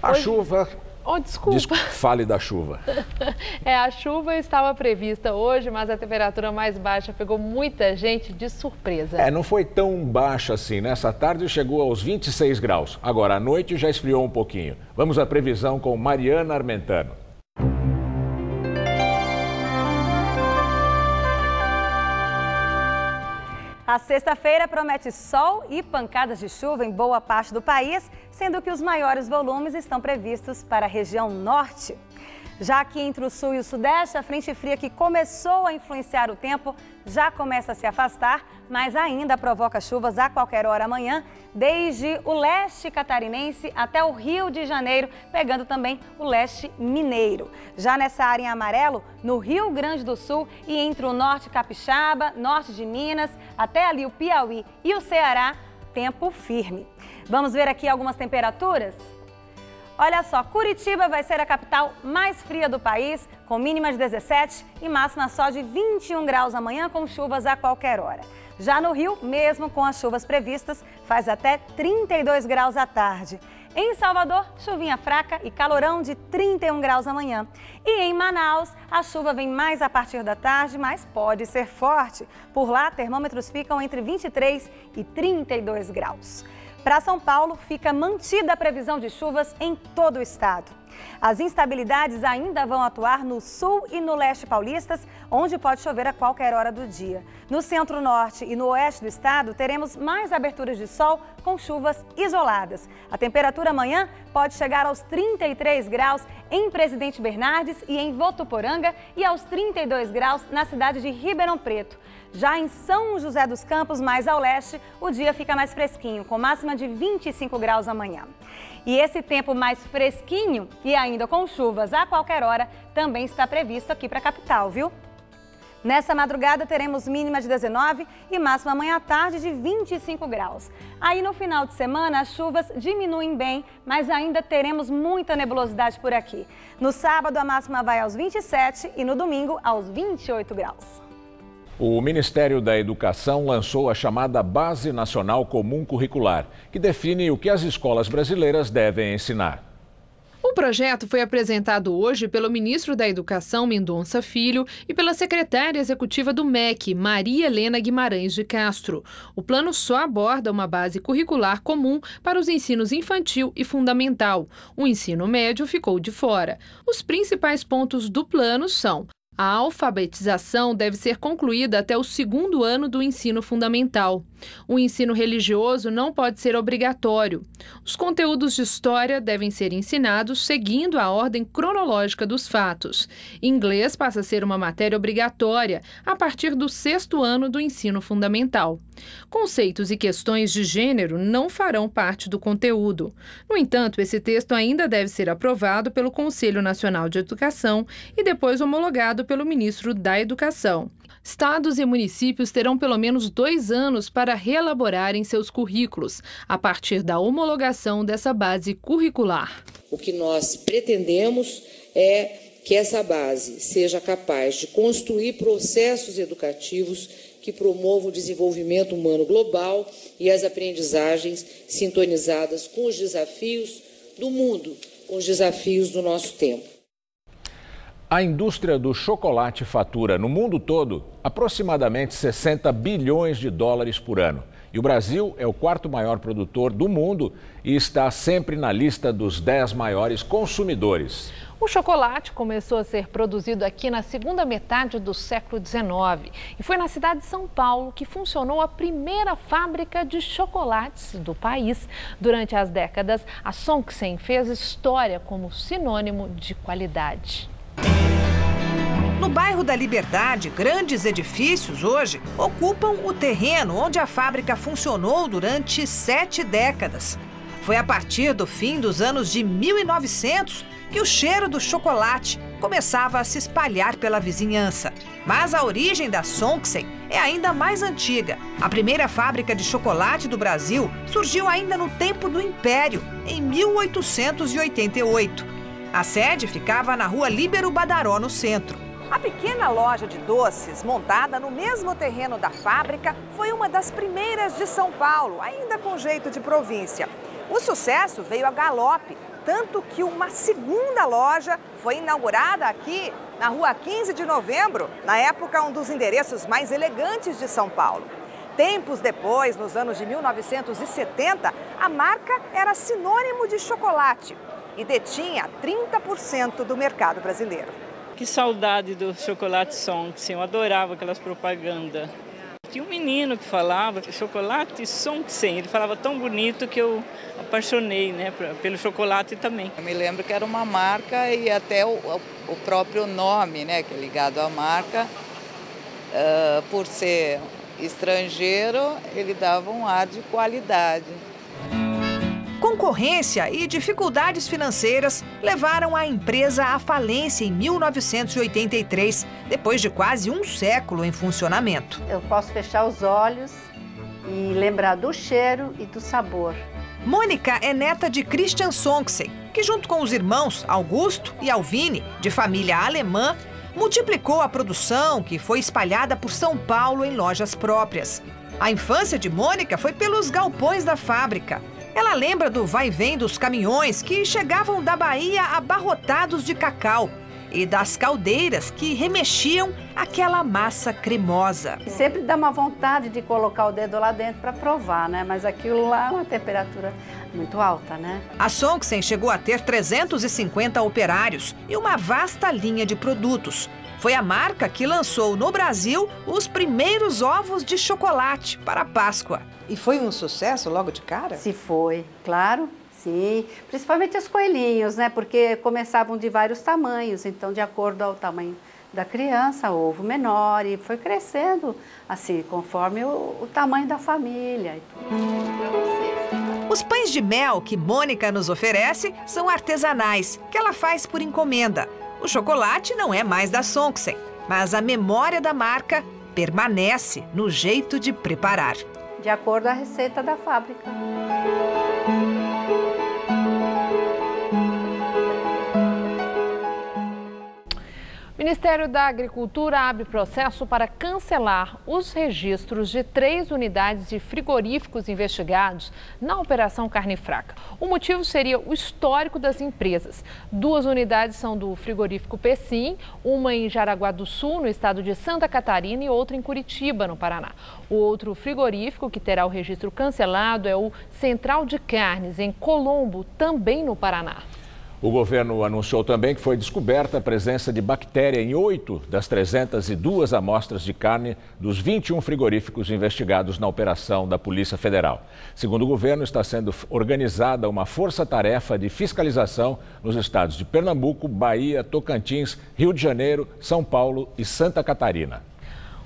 A chuva... desculpa. Fale da chuva. A chuva estava prevista hoje, mas a temperatura mais baixa pegou muita gente de surpresa. Não foi tão baixa assim. Nessa tarde chegou aos 26 graus. Agora, à noite já esfriou um pouquinho. Vamos à previsão com Mariana Armentano. A sexta-feira promete sol e pancadas de chuva em boa parte do país, sendo que os maiores volumes estão previstos para a região norte. Já que entre o sul e o sudeste, a frente fria que começou a influenciar o tempo já começa a se afastar, mas ainda provoca chuvas a qualquer hora amanhã, desde o leste catarinense até o Rio de Janeiro, pegando também o leste mineiro. Já nessa área em amarelo, no Rio Grande do Sul e entre o norte capixaba, norte de Minas, até ali o Piauí e o Ceará, tempo firme. Vamos ver aqui algumas temperaturas? Olha só, Curitiba vai ser a capital mais fria do país, com mínima de 17 e máxima só de 21 graus amanhã, com chuvas a qualquer hora. Já no Rio, mesmo com as chuvas previstas, faz até 32 graus à tarde. Em Salvador, chuvinha fraca e calorão de 31 graus amanhã. E em Manaus, a chuva vem mais a partir da tarde, mas pode ser forte. Por lá, termômetros ficam entre 23 e 32 graus. Para São Paulo, fica mantida a previsão de chuvas em todo o estado. As instabilidades ainda vão atuar no sul e no leste paulistas, onde pode chover a qualquer hora do dia. No centro-norte e no oeste do estado, teremos mais aberturas de sol com chuvas isoladas. A temperatura amanhã pode chegar aos 33 graus em Presidente Bernardes e em Votuporanga e aos 32 graus na cidade de Ribeirão Preto. Já em São José dos Campos, mais ao leste, o dia fica mais fresquinho, com máxima de 25 graus amanhã. E esse tempo mais fresquinho e ainda com chuvas a qualquer hora também está previsto aqui para a capital, viu? Nessa madrugada teremos mínima de 19 e máxima amanhã à tarde de 25 graus. Aí no final de semana as chuvas diminuem bem, mas ainda teremos muita nebulosidade por aqui. No sábado a máxima vai aos 27 e no domingo aos 28 graus. O Ministério da Educação lançou a chamada Base Nacional Comum Curricular, que define o que as escolas brasileiras devem ensinar. O projeto foi apresentado hoje pelo ministro da Educação, Mendonça Filho, e pela secretária executiva do MEC, Maria Helena Guimarães de Castro. O plano só aborda uma base curricular comum para os ensinos infantil e fundamental. O ensino médio ficou de fora. Os principais pontos do plano são: a alfabetização deve ser concluída até o 2º ano do ensino fundamental. O ensino religioso não pode ser obrigatório. Os conteúdos de história devem ser ensinados seguindo a ordem cronológica dos fatos. Inglês passa a ser uma matéria obrigatória a partir do 6º ano do ensino fundamental. Conceitos e questões de gênero não farão parte do conteúdo. No entanto, esse texto ainda deve ser aprovado pelo Conselho Nacional de Educação e depois homologado pelo ministro da Educação. Estados e municípios terão pelo menos 2 anos para reelaborarem seus currículos, a partir da homologação dessa base curricular. O que nós pretendemos é que essa base seja capaz de construir processos educativos que promovam o desenvolvimento humano global e as aprendizagens sintonizadas com os desafios do mundo, com os desafios do nosso tempo. A indústria do chocolate fatura no mundo todo aproximadamente 60 bilhões de dólares por ano. E o Brasil é o 4º maior produtor do mundo e está sempre na lista dos 10 maiores consumidores. O chocolate começou a ser produzido aqui na segunda metade do século XIX e foi na cidade de São Paulo que funcionou a primeira fábrica de chocolates do país. Durante as décadas, a Sonksen fez história como sinônimo de qualidade. No bairro da Liberdade, grandes edifícios hoje ocupam o terreno onde a fábrica funcionou durante 7 décadas. Foi a partir do fim dos anos de 1900 que o cheiro do chocolate começava a se espalhar pela vizinhança. Mas a origem da Sonksen é ainda mais antiga. A primeira fábrica de chocolate do Brasil surgiu ainda no tempo do Império, em 1888. A sede ficava na rua Líbero Badaró, no centro. A pequena loja de doces, montada no mesmo terreno da fábrica, foi uma das primeiras de São Paulo, ainda com jeito de província. O sucesso veio a galope, tanto que uma segunda loja foi inaugurada aqui na rua 15 de Novembro, na época um dos endereços mais elegantes de São Paulo. Tempos depois, nos anos de 1970, a marca era sinônimo de chocolate e detinha 30% do mercado brasileiro. Que saudade do chocolate Sonksen, eu adorava aquelas propagandas. Tinha um menino que falava chocolate Sonksen, ele falava tão bonito que eu apaixonei, né, pelo chocolate também. Eu me lembro que era uma marca e até o próprio nome, né, que é ligado à marca, por ser estrangeiro, ele dava um ar de qualidade. Concorrência e dificuldades financeiras levaram a empresa à falência em 1983, depois de quase um século em funcionamento. Eu posso fechar os olhos e lembrar do cheiro e do sabor. Mônica é neta de Christian Sonksen, que junto com os irmãos Augusto e Alvine, de família alemã, multiplicou a produção que foi espalhada por São Paulo em lojas próprias. A infância de Mônica foi pelos galpões da fábrica. Ela lembra do vai e vem dos caminhões que chegavam da Bahia abarrotados de cacau. e das caldeiras que remexiam aquela massa cremosa. Sempre dá uma vontade de colocar o dedo lá dentro para provar, né? Mas aquilo lá é uma temperatura muito alta, né? A Songtsen chegou a ter 350 operários e uma vasta linha de produtos. Foi a marca que lançou no Brasil os primeiros ovos de chocolate para a Páscoa. E foi um sucesso logo de cara? Se foi, claro. Sim, principalmente os coelhinhos, né? Porque começavam de vários tamanhos, então de acordo ao tamanho da criança, ovo menor, e foi crescendo assim, conforme o tamanho da família. Os pães de mel que Mônica nos oferece são artesanais, que ela faz por encomenda. O chocolate não é mais da Songtsen, mas a memória da marca permanece no jeito de preparar. De acordo com a receita da fábrica. O Ministério da Agricultura abre processo para cancelar os registros de 3 unidades de frigoríficos investigados na Operação Carne Fraca. O motivo seria o histórico das empresas. 2 unidades são do frigorífico Pecim, uma em Jaraguá do Sul, no estado de Santa Catarina, e outra em Curitiba, no Paraná. O outro frigorífico que terá o registro cancelado é o Central de Carnes, em Colombo, também no Paraná. O governo anunciou também que foi descoberta a presença de bactéria em 8 das 302 amostras de carne dos 21 frigoríficos investigados na operação da Polícia Federal. Segundo o governo, está sendo organizada uma força-tarefa de fiscalização nos estados de Pernambuco, Bahia, Tocantins, Rio de Janeiro, São Paulo e Santa Catarina.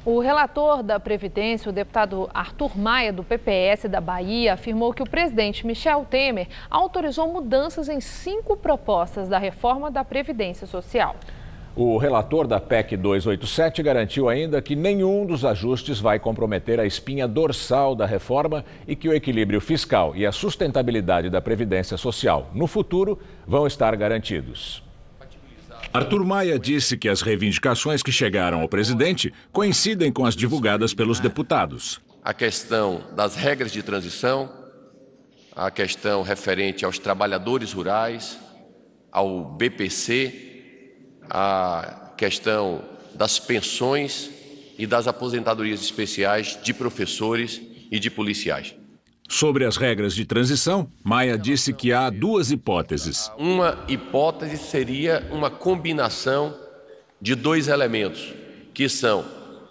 O relator da Previdência, o deputado Arthur Maia, do PPS da Bahia, afirmou que o presidente Michel Temer autorizou mudanças em 5 propostas da reforma da Previdência Social. O relator da PEC 287 garantiu ainda que nenhum dos ajustes vai comprometer a espinha dorsal da reforma e que o equilíbrio fiscal e a sustentabilidade da Previdência Social no futuro vão estar garantidos. Arthur Maia disse que as reivindicações que chegaram ao presidente coincidem com as divulgadas pelos deputados. A questão das regras de transição, a questão referente aos trabalhadores rurais, ao BPC, a questão das pensões e das aposentadorias especiais de professores e de policiais. Sobre as regras de transição, Maia disse que há 2 hipóteses. Uma hipótese seria uma combinação de 2 elementos, que são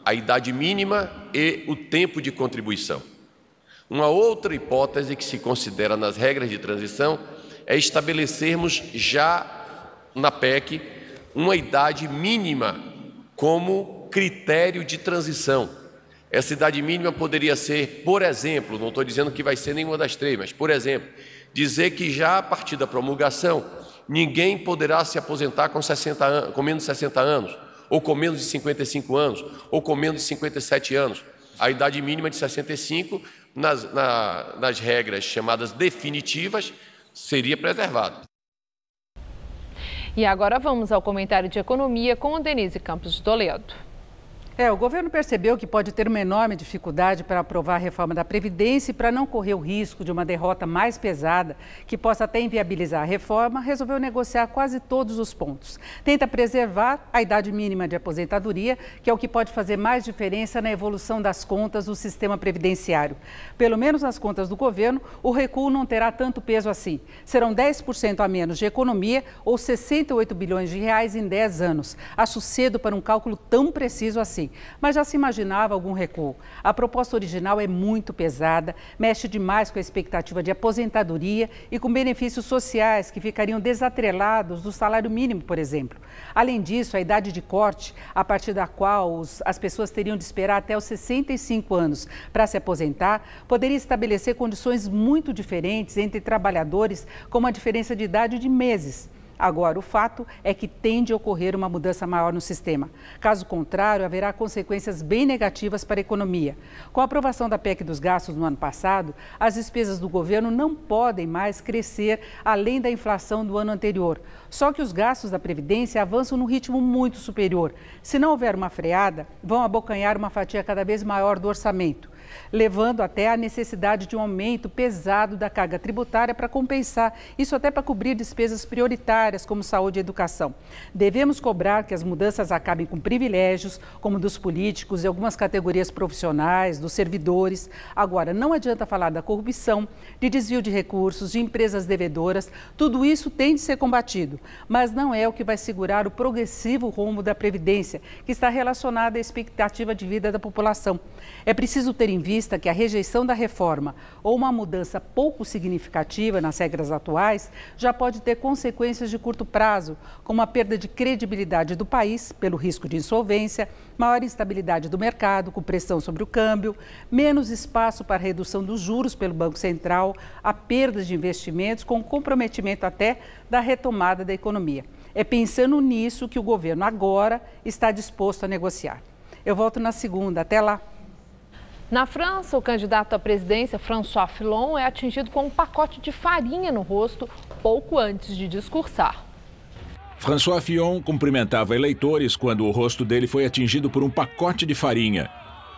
a idade mínima e o tempo de contribuição. Uma outra hipótese que se considera nas regras de transição é estabelecermos já na PEC uma idade mínima como critério de transição. Essa idade mínima poderia ser, por exemplo, não estou dizendo que vai ser nenhuma das 3, mas, por exemplo, dizer que já a partir da promulgação, ninguém poderá se aposentar com menos de 60 anos, ou com menos de 55 anos, ou com menos de 57 anos. A idade mínima de 65, nas regras chamadas definitivas, seria preservada. E agora vamos ao comentário de economia com a Denise Campos de Toledo. O governo percebeu que pode ter uma enorme dificuldade para aprovar a reforma da Previdência e para não correr o risco de uma derrota mais pesada, que possa até inviabilizar a reforma, resolveu negociar quase todos os pontos. Tenta preservar a idade mínima de aposentadoria, que é o que pode fazer mais diferença na evolução das contas do sistema previdenciário. Pelo menos nas contas do governo, o recuo não terá tanto peso assim. Serão 10% a menos de economia ou 68 bilhões de reais em 10 anos. Acho cedo para um cálculo tão preciso assim. Mas já se imaginava algum recuo. A proposta original é muito pesada, mexe demais com a expectativa de aposentadoria e com benefícios sociais que ficariam desatrelados do salário mínimo, por exemplo. Além disso, a idade de corte, a partir da qual as pessoas teriam de esperar até os 65 anos para se aposentar, poderia estabelecer condições muito diferentes entre trabalhadores, com uma diferença de idade de meses. Agora, o fato é que tende a ocorrer uma mudança maior no sistema. Caso contrário, haverá consequências bem negativas para a economia. Com a aprovação da PEC dos gastos no ano passado, as despesas do governo não podem mais crescer além da inflação do ano anterior. Só que os gastos da Previdência avançam num ritmo muito superior. Se não houver uma freada, vão abocanhar uma fatia cada vez maior do orçamento. levando até a necessidade de um aumento pesado da carga tributária para compensar, isso até para cobrir despesas prioritárias como saúde e educação. Devemos cobrar que as mudanças acabem com privilégios, como dos políticos e algumas categorias profissionais, dos servidores. Agora, não adianta falar da corrupção, de desvio de recursos, de empresas devedoras, tudo isso tem de ser combatido, mas não é o que vai segurar o progressivo rumo da Previdência, que está relacionada à expectativa de vida da população. É preciso ter em vista que a rejeição da reforma ou uma mudança pouco significativa nas regras atuais já pode ter consequências de curto prazo, como a perda de credibilidade do país pelo risco de insolvência, maior instabilidade do mercado com pressão sobre o câmbio, menos espaço para redução dos juros pelo Banco Central, a perda de investimentos com comprometimento até da retomada da economia. É pensando nisso que o governo agora está disposto a negociar. Eu volto na segunda. Até lá. Na França, o candidato à presidência, François Fillon, é atingido com um pacote de farinha no rosto pouco antes de discursar. François Fillon cumprimentava eleitores quando o rosto dele foi atingido por um pacote de farinha.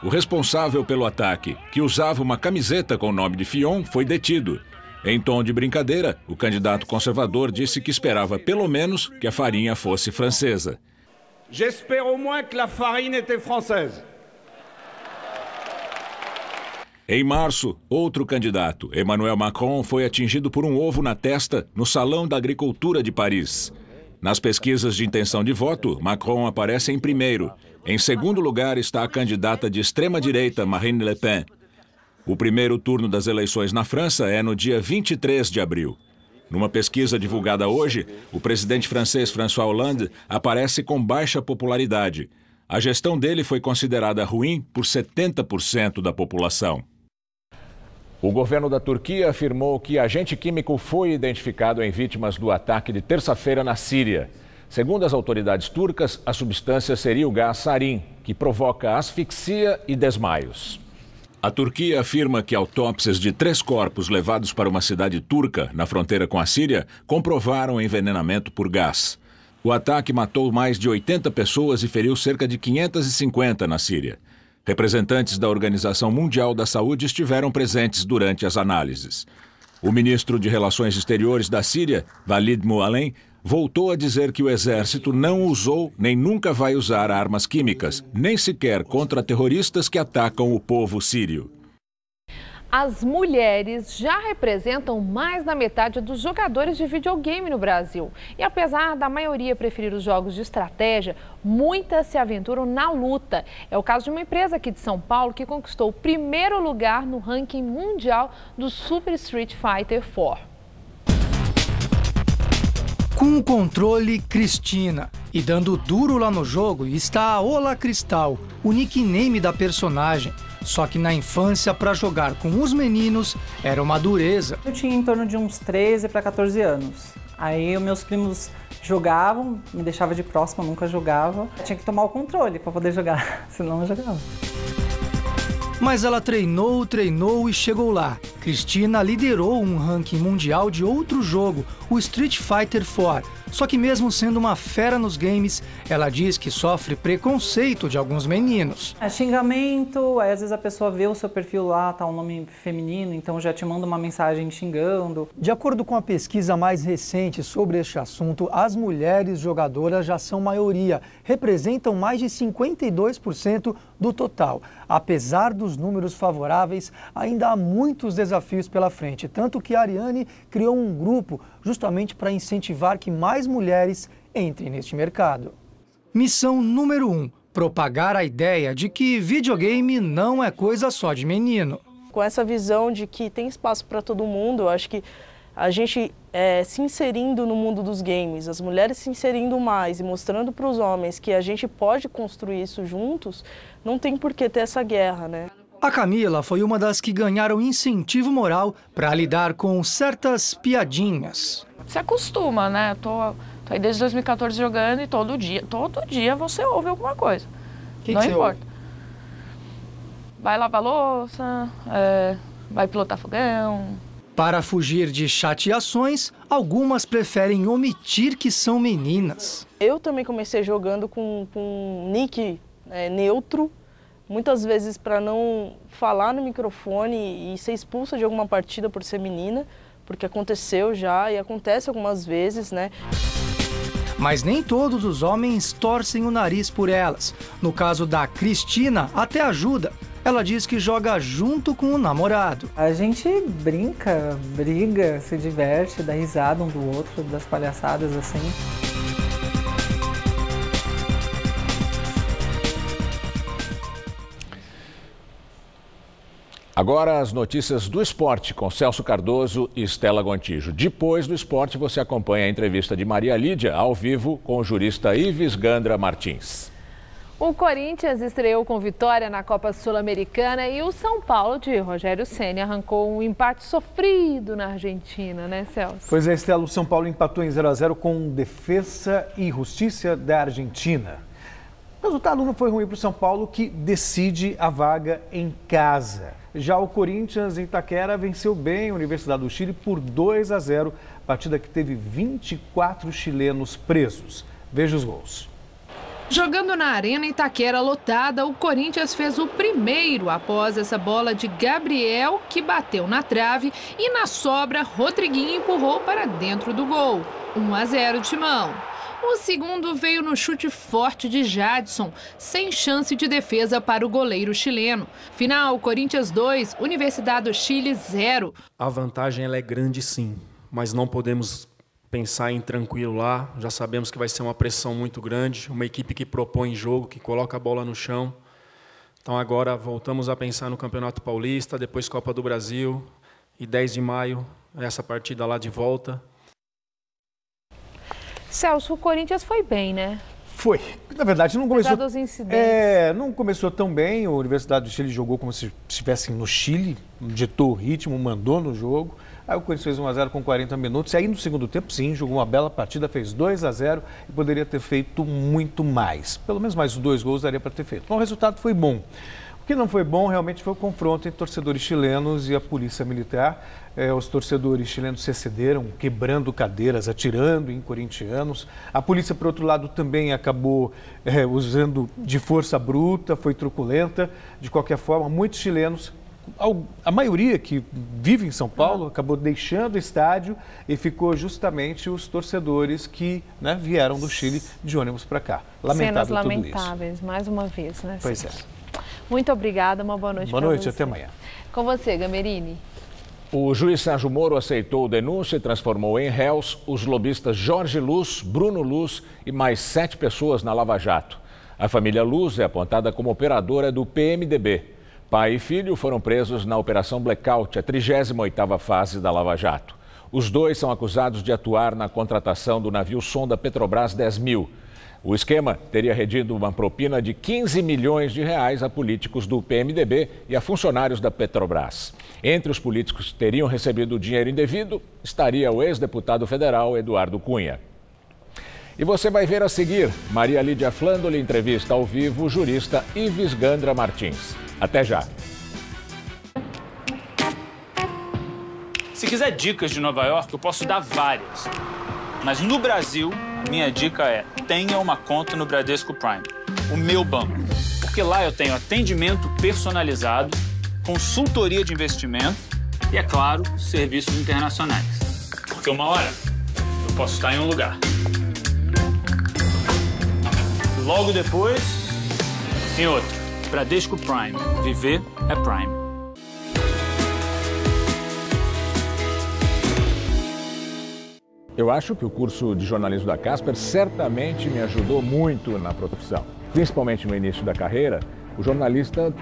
O responsável pelo ataque, que usava uma camiseta com o nome de Fillon, foi detido. Em tom de brincadeira, o candidato conservador disse que esperava pelo menos que a farinha fosse francesa. J'espère au moins que la farine était française. Em março, outro candidato, Emmanuel Macron, foi atingido por um ovo na testa no Salão da Agricultura de Paris. Nas pesquisas de intenção de voto, Macron aparece em primeiro. Em segundo lugar está a candidata de extrema-direita, Marine Le Pen. O primeiro turno das eleições na França é no dia 23 de abril. Numa pesquisa divulgada hoje, o presidente francês François Hollande aparece com baixa popularidade. A gestão dele foi considerada ruim por 70% da população. O governo da Turquia afirmou que agente químico foi identificado em vítimas do ataque de terça-feira na Síria. Segundo as autoridades turcas, a substância seria o gás sarin, que provoca asfixia e desmaios. A Turquia afirma que autópsias de 3 corpos levados para uma cidade turca, na fronteira com a Síria, comprovaram envenenamento por gás. O ataque matou mais de 80 pessoas e feriu cerca de 550 na Síria. Representantes da Organização Mundial da Saúde estiveram presentes durante as análises. O ministro de Relações Exteriores da Síria, Walid Mualem, voltou a dizer que o exército não usou nem nunca vai usar armas químicas, nem sequer contra terroristas que atacam o povo sírio. As mulheres já representam mais da metade dos jogadores de videogame no Brasil. E apesar da maioria preferir os jogos de estratégia, muitas se aventuram na luta. É o caso de uma empresa aqui de São Paulo que conquistou o primeiro lugar no ranking mundial do Super Street Fighter 4. Com o controle, Cristina. E dando duro lá no jogo está a Ola Cristal, o nickname da personagem. Só que na infância, para jogar com os meninos, era uma dureza. Eu tinha em torno de uns 13 para 14 anos. Aí os meus primos jogavam, me deixava de próxima, nunca jogava. Eu tinha que tomar o controle para poder jogar, senão eu jogava. Mas ela treinou e chegou lá. Cristina liderou um ranking mundial de outro jogo, o Street Fighter 4. Só que mesmo sendo uma fera nos games, ela diz que sofre preconceito de alguns meninos. É xingamento, aí às vezes a pessoa vê o seu perfil lá, tá um nome feminino, então já te manda uma mensagem xingando. De acordo com a pesquisa mais recente sobre este assunto, as mulheres jogadoras já são maioria, representam mais de 52% do total. Apesar dos números favoráveis, ainda há muitos desafios pela frente, tanto que a Ariane criou um grupo justamente para incentivar que mais mulheres entrem neste mercado. Missão número 1, propagar a ideia de que videogame não é coisa só de menino. Com essa visão de que tem espaço para todo mundo, eu acho que a gente se inserindo no mundo dos games, as mulheres se inserindo mais e mostrando para os homens que a gente pode construir isso juntos, não tem por que ter essa guerra, né? A Camila foi uma das que ganharam incentivo moral para lidar com certas piadinhas. Se acostuma, né? Tô aí desde 2014 jogando e todo dia você ouve alguma coisa. Não importa. Vai lavar louça, vai pilotar fogão. Para fugir de chateações, algumas preferem omitir que são meninas. Eu também comecei jogando com um nick neutro, muitas vezes para não falar no microfone e ser expulsa de alguma partida por ser menina, porque aconteceu já e acontece algumas vezes, né? Mas nem todos os homens torcem o nariz por elas. No caso da Cristina, até ajuda. Ela diz que joga junto com o namorado. A gente brinca, briga, se diverte, dá risada um do outro, das palhaçadas assim. Agora as notícias do esporte com Celso Cardoso e Estela Gontijo. Depois do esporte você acompanha a entrevista de Maria Lídia ao vivo com o jurista Ives Gandra Martins. O Corinthians estreou com vitória na Copa Sul-Americana e o São Paulo de Rogério Ceni arrancou um empate sofrido na Argentina, né, Celso? Pois é, Estela, o São Paulo empatou em 0-0 com Defensa e Justiça da Argentina. O resultado não foi ruim para o São Paulo, que decide a vaga em casa. Já o Corinthians, em Itaquera, venceu bem a Universidade do Chile por 2-0, partida que teve 24 chilenos presos. Veja os gols. Jogando na Arena Itaquera lotada, o Corinthians fez o primeiro após essa bola de Gabriel, que bateu na trave, e na sobra, Rodriguinho empurrou para dentro do gol. 1-0 Timão. O segundo veio no chute forte de Jadson, sem chance de defesa para o goleiro chileno. Final, Corinthians 2, Universidade do Chile 0. A vantagem ela é grande sim, mas não podemos pensar em tranquilo lá. Já sabemos que vai ser uma pressão muito grande, uma equipe que propõe jogo, que coloca a bola no chão. Então agora voltamos a pensar no Campeonato Paulista, depois Copa do Brasil e 10 de maio, essa partida lá de volta. Celso, o Corinthians foi bem, né? Foi. Na verdade, não começou... Apesar dos incidentes. Não começou tão bem. A Universidade do Chile jogou como se estivesse no Chile, ditou o ritmo, mandou no jogo. Aí o Corinthians fez 1-0 com 40 minutos. E aí no segundo tempo, sim, jogou uma bela partida, fez 2-0 e poderia ter feito muito mais. Pelo menos mais 2 gols daria para ter feito. Então o resultado foi bom. O que não foi bom realmente foi o confronto entre torcedores chilenos e a polícia militar. Os torcedores chilenos se excederam, quebrando cadeiras, atirando em corintianos. A polícia, por outro lado, também acabou usando de força bruta, foi truculenta. De qualquer forma, muitos chilenos, a maioria que vive em São Paulo, acabou deixando o estádio e ficou justamente os torcedores que vieram do Chile de ônibus para cá. Lamentável Cenas tudo isso. lamentáveis, mais uma vez, né? Pois é. Muito obrigada, uma boa noite. Boa noite, até amanhã. Com você, Gamerini. O juiz Sérgio Moro aceitou denúncia e transformou em réus os lobistas Jorge Luz, Bruno Luz e mais 7 pessoas na Lava Jato. A família Luz é apontada como operadora do PMDB. Pai e filho foram presos na Operação Blackout, a 38ª fase da Lava Jato. Os dois são acusados de atuar na contratação do navio sonda Petrobras 10.000. O esquema teria rendido uma propina de 15 milhões de reais a políticos do PMDB e a funcionários da Petrobras. Entre os políticos que teriam recebido dinheiro indevido estaria o ex-deputado federal Eduardo Cunha. E você vai ver a seguir, Maria Lídia Flandoli entrevista ao vivo o jurista Ives Gandra Martins. Até já. Se quiser dicas de Nova York, eu posso dar várias. Mas no Brasil, a minha dica é: tenha uma conta no Bradesco Prime, o meu banco. Porque lá eu tenho atendimento personalizado, consultoria de investimento e, é claro, serviços internacionais. Porque uma hora eu posso estar em um lugar. Logo depois, em outro. Bradesco Prime. Viver é Prime. Eu acho que o curso de jornalismo da Casper certamente me ajudou muito na profissão. Principalmente no início da carreira, o jornalista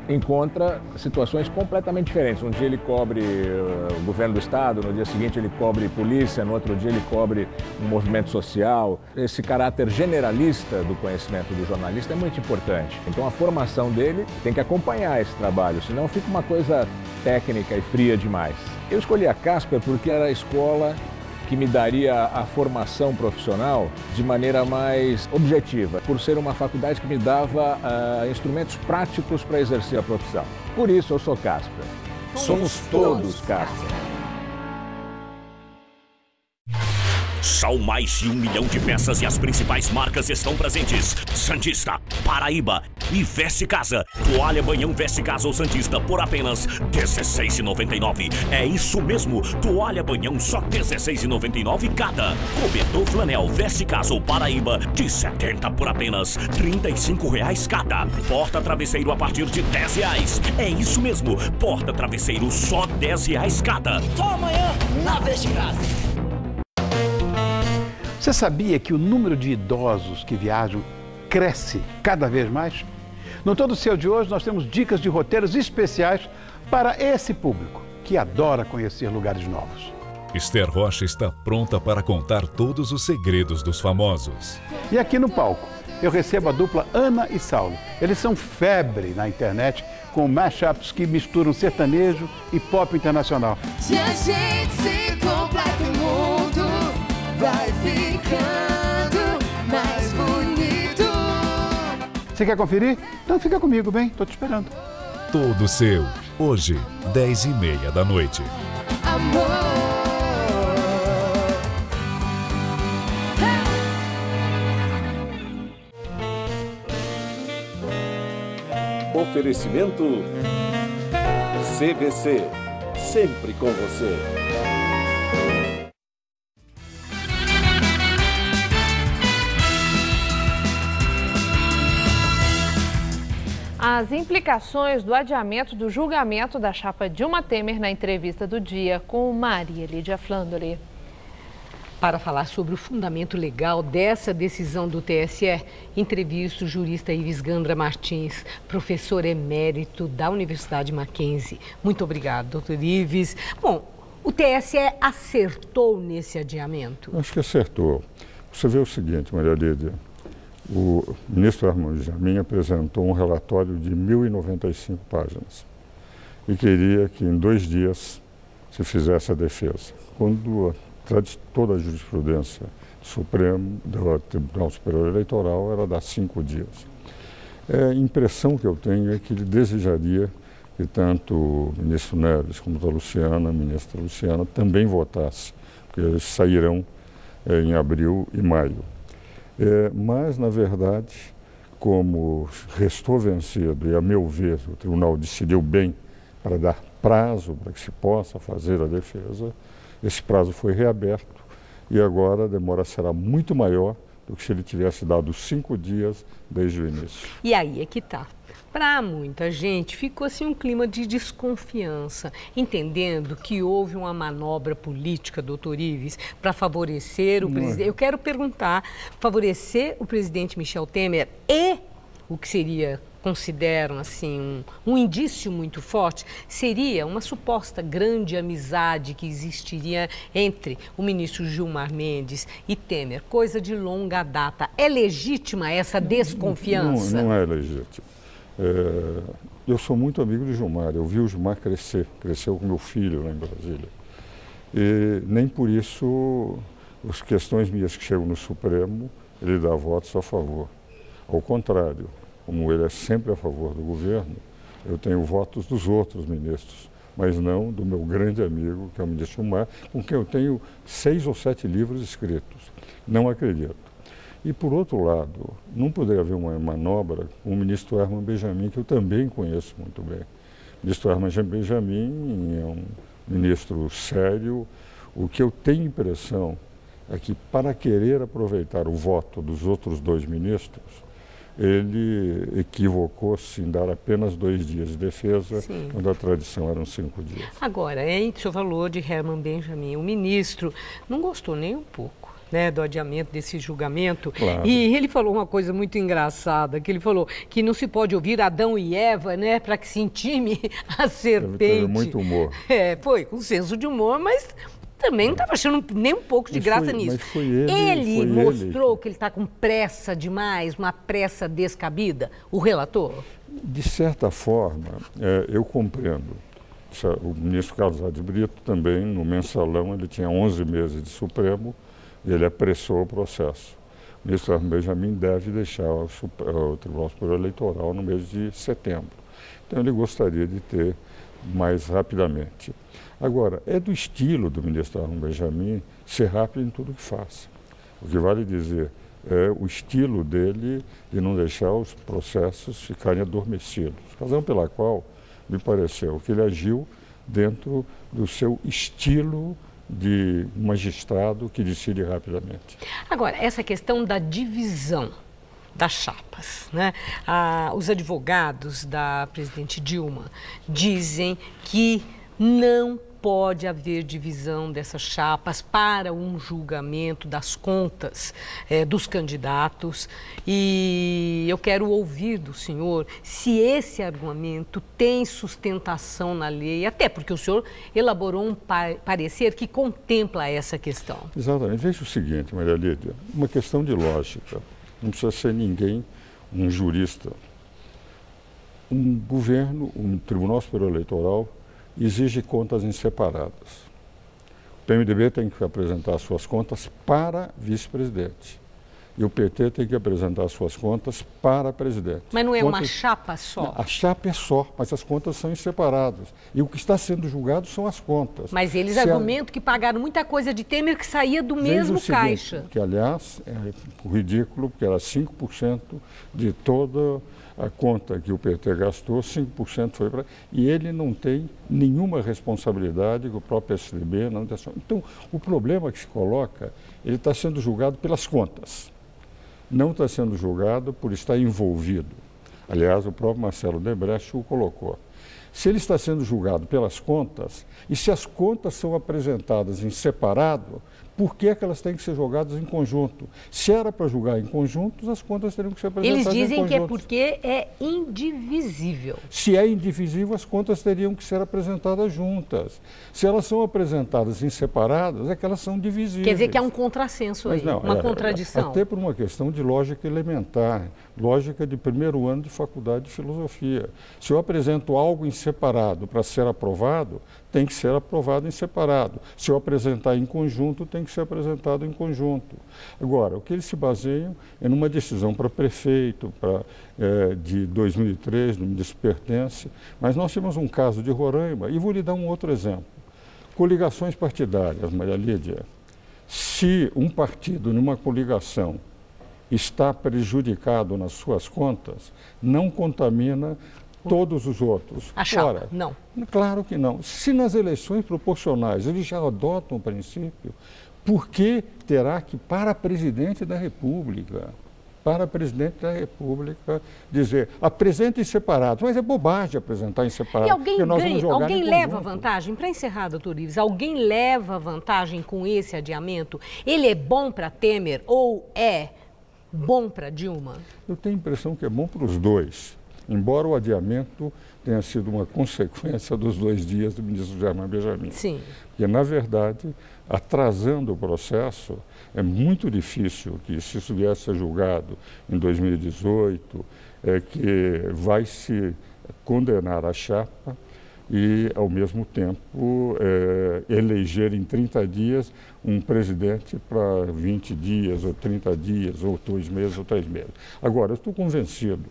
encontra situações completamente diferentes. Um dia ele cobre o governo do estado, no dia seguinte ele cobre polícia, no outro dia ele cobre um movimento social. Esse caráter generalista do conhecimento do jornalista é muito importante. Então a formação dele tem que acompanhar esse trabalho, senão fica uma coisa técnica e fria demais. Eu escolhi a Casper porque era a escola que me daria a formação profissional de maneira mais objetiva, por ser uma faculdade que me dava instrumentos práticos para exercer a profissão. Por isso eu sou Casper. Somos todos Casper. São mais de 1 milhão de peças e as principais marcas estão presentes. Santista, Paraíba e Veste Casa. Toalha Banhão Veste Casa ou Santista por apenas R$ 16,99. É isso mesmo, toalha Banhão só R$ 16,99 cada. Cobertor Flanel Veste Casa ou Paraíba de 70 por apenas R$ 35,00 cada. Porta travesseiro a partir de R$ 10,00. É isso mesmo, porta travesseiro só R$ 10,00 cada. Só amanhã na Veste Casa. Você sabia que o número de idosos que viajam cresce cada vez mais? No Todo Seu de hoje nós temos dicas de roteiros especiais para esse público que adora conhecer lugares novos. Esther Rocha está pronta para contar todos os segredos dos famosos. E aqui no palco eu recebo a dupla Ana e Saulo. Eles são febre na internet com mashups que misturam sertanejo e pop internacional. Se a gente se completa, o mundo vai ficando mais bonito. Você quer conferir? Então fica comigo, bem? Tô te esperando. Todo Seu, hoje, 10h30 da noite. Amor. Oferecimento CVC, sempre com você. As implicações do adiamento do julgamento da chapa Dilma Temer na entrevista do dia com Maria Lídia Flandre. Para falar sobre o fundamento legal dessa decisão do TSE, entrevisto o jurista Ives Gandra Martins, professor emérito da Universidade Mackenzie. Muito obrigado, doutor Ives. Bom, o TSE acertou nesse adiamento? Acho que acertou. Você vê o seguinte, Maria Lídia, o ministro Herman Benjamin apresentou um relatório de 1.095 páginas e queria que em 2 dias se fizesse a defesa. Quando toda a jurisprudência do Supremo, do Tribunal Superior Eleitoral, era dar 5 dias. A impressão que eu tenho é que ele desejaria que tanto o ministro Neves como a ministra Luciana, também votassem, porque eles sairão em abril e maio. Mas, na verdade, como restou vencido, e a meu ver o tribunal decidiu bem para dar prazo para que se possa fazer a defesa, esse prazo foi reaberto e agora a demora será muito maior do que se ele tivesse dado 5 dias desde o início. E aí é que tá. Para muita gente ficou assim um clima de desconfiança, entendendo que houve uma manobra política, doutor Ives, para favorecer o presidente. Eu quero perguntar, favorecer o presidente Michel Temer e o que seria, consideram assim, um indício muito forte, seria uma suposta grande amizade que existiria entre o ministro Gilmar Mendes e Temer, coisa de longa data. É legítima essa desconfiança? Não é legítima. Eu sou muito amigo de Gilmar, eu vi o Gilmar cresceu com meu filho lá em Brasília. E nem por isso as questões minhas que chegam no Supremo, ele dá votos a favor. Ao contrário, como ele é sempre a favor do governo, eu tenho votos dos outros ministros, mas não do meu grande amigo, que é o ministro Gilmar, com quem eu tenho 6 ou 7 livros escritos. Não acredito. E, por outro lado, não poderia haver uma manobra com o ministro Herman Benjamin, que eu também conheço muito bem. O ministro Herman Benjamin é um ministro sério. O que eu tenho impressão é que, para querer aproveitar o voto dos outros 2 ministros, ele equivocou-se em dar apenas 2 dias de defesa, Sim. quando a tradição eram 5 dias. Agora, o senhor falou de Herman Benjamin, o ministro não gostou nem um pouco, né, do adiamento desse julgamento. Claro. E ele falou uma coisa muito engraçada, que ele falou que não se pode ouvir Adão e Eva, né, para que se intime a serpente. Teve muito humor. Foi com senso de humor, mas também não estava achando nem um pouco de graça nisso. Mas foi ele mostrou que ele está com pressa demais, uma pressa descabida, o relator? De certa forma, eu compreendo. O ministro Carlos Hades Brito também, no mensalão, ele tinha 11 meses de Supremo e ele apressou o processo. O ministro Herman Benjamin deve deixar o Tribunal Superior Eleitoral no mês de setembro. Então ele gostaria de ter mais rapidamente. Agora, é do estilo do ministro Aron Benjamin ser rápido em tudo que faz. O que vale dizer é o estilo dele de não deixar os processos ficarem adormecidos. Razão pela qual me pareceu que ele agiu dentro do seu estilo de magistrado que decide rapidamente. Agora, essa questão da divisão das chapas, né? Os advogados da presidente Dilma dizem que não pode haver divisão dessas chapas para um julgamento das contas dos candidatos. E eu quero ouvir do senhor se esse argumento tem sustentação na lei, até porque o senhor elaborou um parecer que contempla essa questão. Exatamente. Veja o seguinte, Maria Lídia, uma questão de lógica. Não precisa ser ninguém um jurista. Um governo, um Tribunal Superior Eleitoral, exige contas em separadas. O PMDB tem que apresentar suas contas para vice-presidente. E o PT tem que apresentar suas contas para presidente. Mas não é uma chapa só? Não, a chapa é só, mas as contas são separadas. E o que está sendo julgado são as contas. Mas eles argumentam que pagaram muita coisa de Temer que saía do mesmo caixa. Que, aliás, é ridículo, porque era 5% de toda a conta que o PT gastou, 5% foi para... E ele não tem nenhuma responsabilidade que o próprio PSDB não tem. Então, o problema que se coloca, ele está sendo julgado pelas contas. Não está sendo julgado por estar envolvido. Aliás, o próprio Marcelo Debrecht o colocou. Se ele está sendo julgado pelas contas, e se as contas são apresentadas em separado, por que é que elas têm que ser julgadas em conjunto? Se era para julgar em conjunto, as contas teriam que ser apresentadas em conjunto. Eles dizem que é porque é indivisível. Se é indivisível, as contas teriam que ser apresentadas juntas. Se elas são apresentadas em separadas, é que elas são divisíveis. Quer dizer que há um contrassenso aí, uma contradição. Até por uma questão de lógica elementar, lógica de primeiro ano de faculdade de filosofia. Se eu apresento algo em separado para ser aprovado, tem que ser aprovado em separado. Se eu apresentar em conjunto, tem que ser apresentado em conjunto. Agora, o que eles se baseiam é numa decisão para prefeito, de 2003, não me pertence, mas nós temos um caso de Roraima, e vou lhe dar um outro exemplo. Coligações partidárias, Maria Lídia. Se um partido, numa coligação, está prejudicado nas suas contas, não contamina todos os outros. A chapa, não. Claro que não. Se nas eleições proporcionais eles já adotam o princípio, por que terá que, para presidente da República, dizer, apresenta em separado? Mas é bobagem apresentar em separado. E alguém leva vantagem? Para encerrar, doutor Ives, alguém leva vantagem com esse adiamento? Ele é bom para Temer ou é bom para Dilma? Eu tenho a impressão que é bom para os dois. Embora o adiamento tenha sido uma consequência dos 2 dias do ministro Germán Benjamin. Sim. Porque, na verdade, atrasando o processo, é muito difícil que, se isso viesse a ser julgado em 2018, que vai se condenar a chapa e, ao mesmo tempo, eleger em 30 dias um presidente para 20 dias, ou 30 dias, ou 2 meses, ou 3 meses. Agora, eu estou convencido.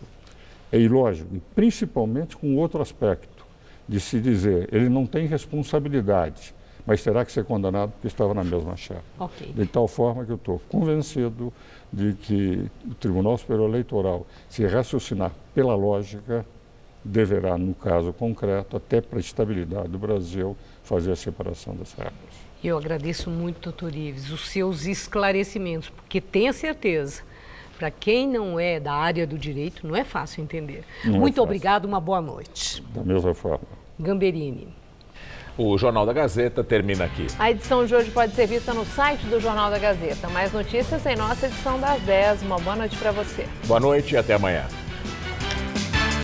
É ilógico, e principalmente com outro aspecto, de se dizer, ele não tem responsabilidade, mas terá que ser condenado porque estava na mesma chapa. Okay. De tal forma que eu estou convencido de que o Tribunal Superior Eleitoral, se raciocinar pela lógica, deverá, no caso concreto, até para a estabilidade do Brasil, fazer a separação das chapas. Eu agradeço muito, doutor Ives, os seus esclarecimentos, porque tenha certeza, para quem não é da área do direito, não é fácil entender. Muito obrigado, uma boa noite. Da mesma forma. Gamberini. O Jornal da Gazeta termina aqui. A edição de hoje pode ser vista no site do Jornal da Gazeta. Mais notícias em nossa edição das 10. Uma boa noite para você. Boa noite e até amanhã.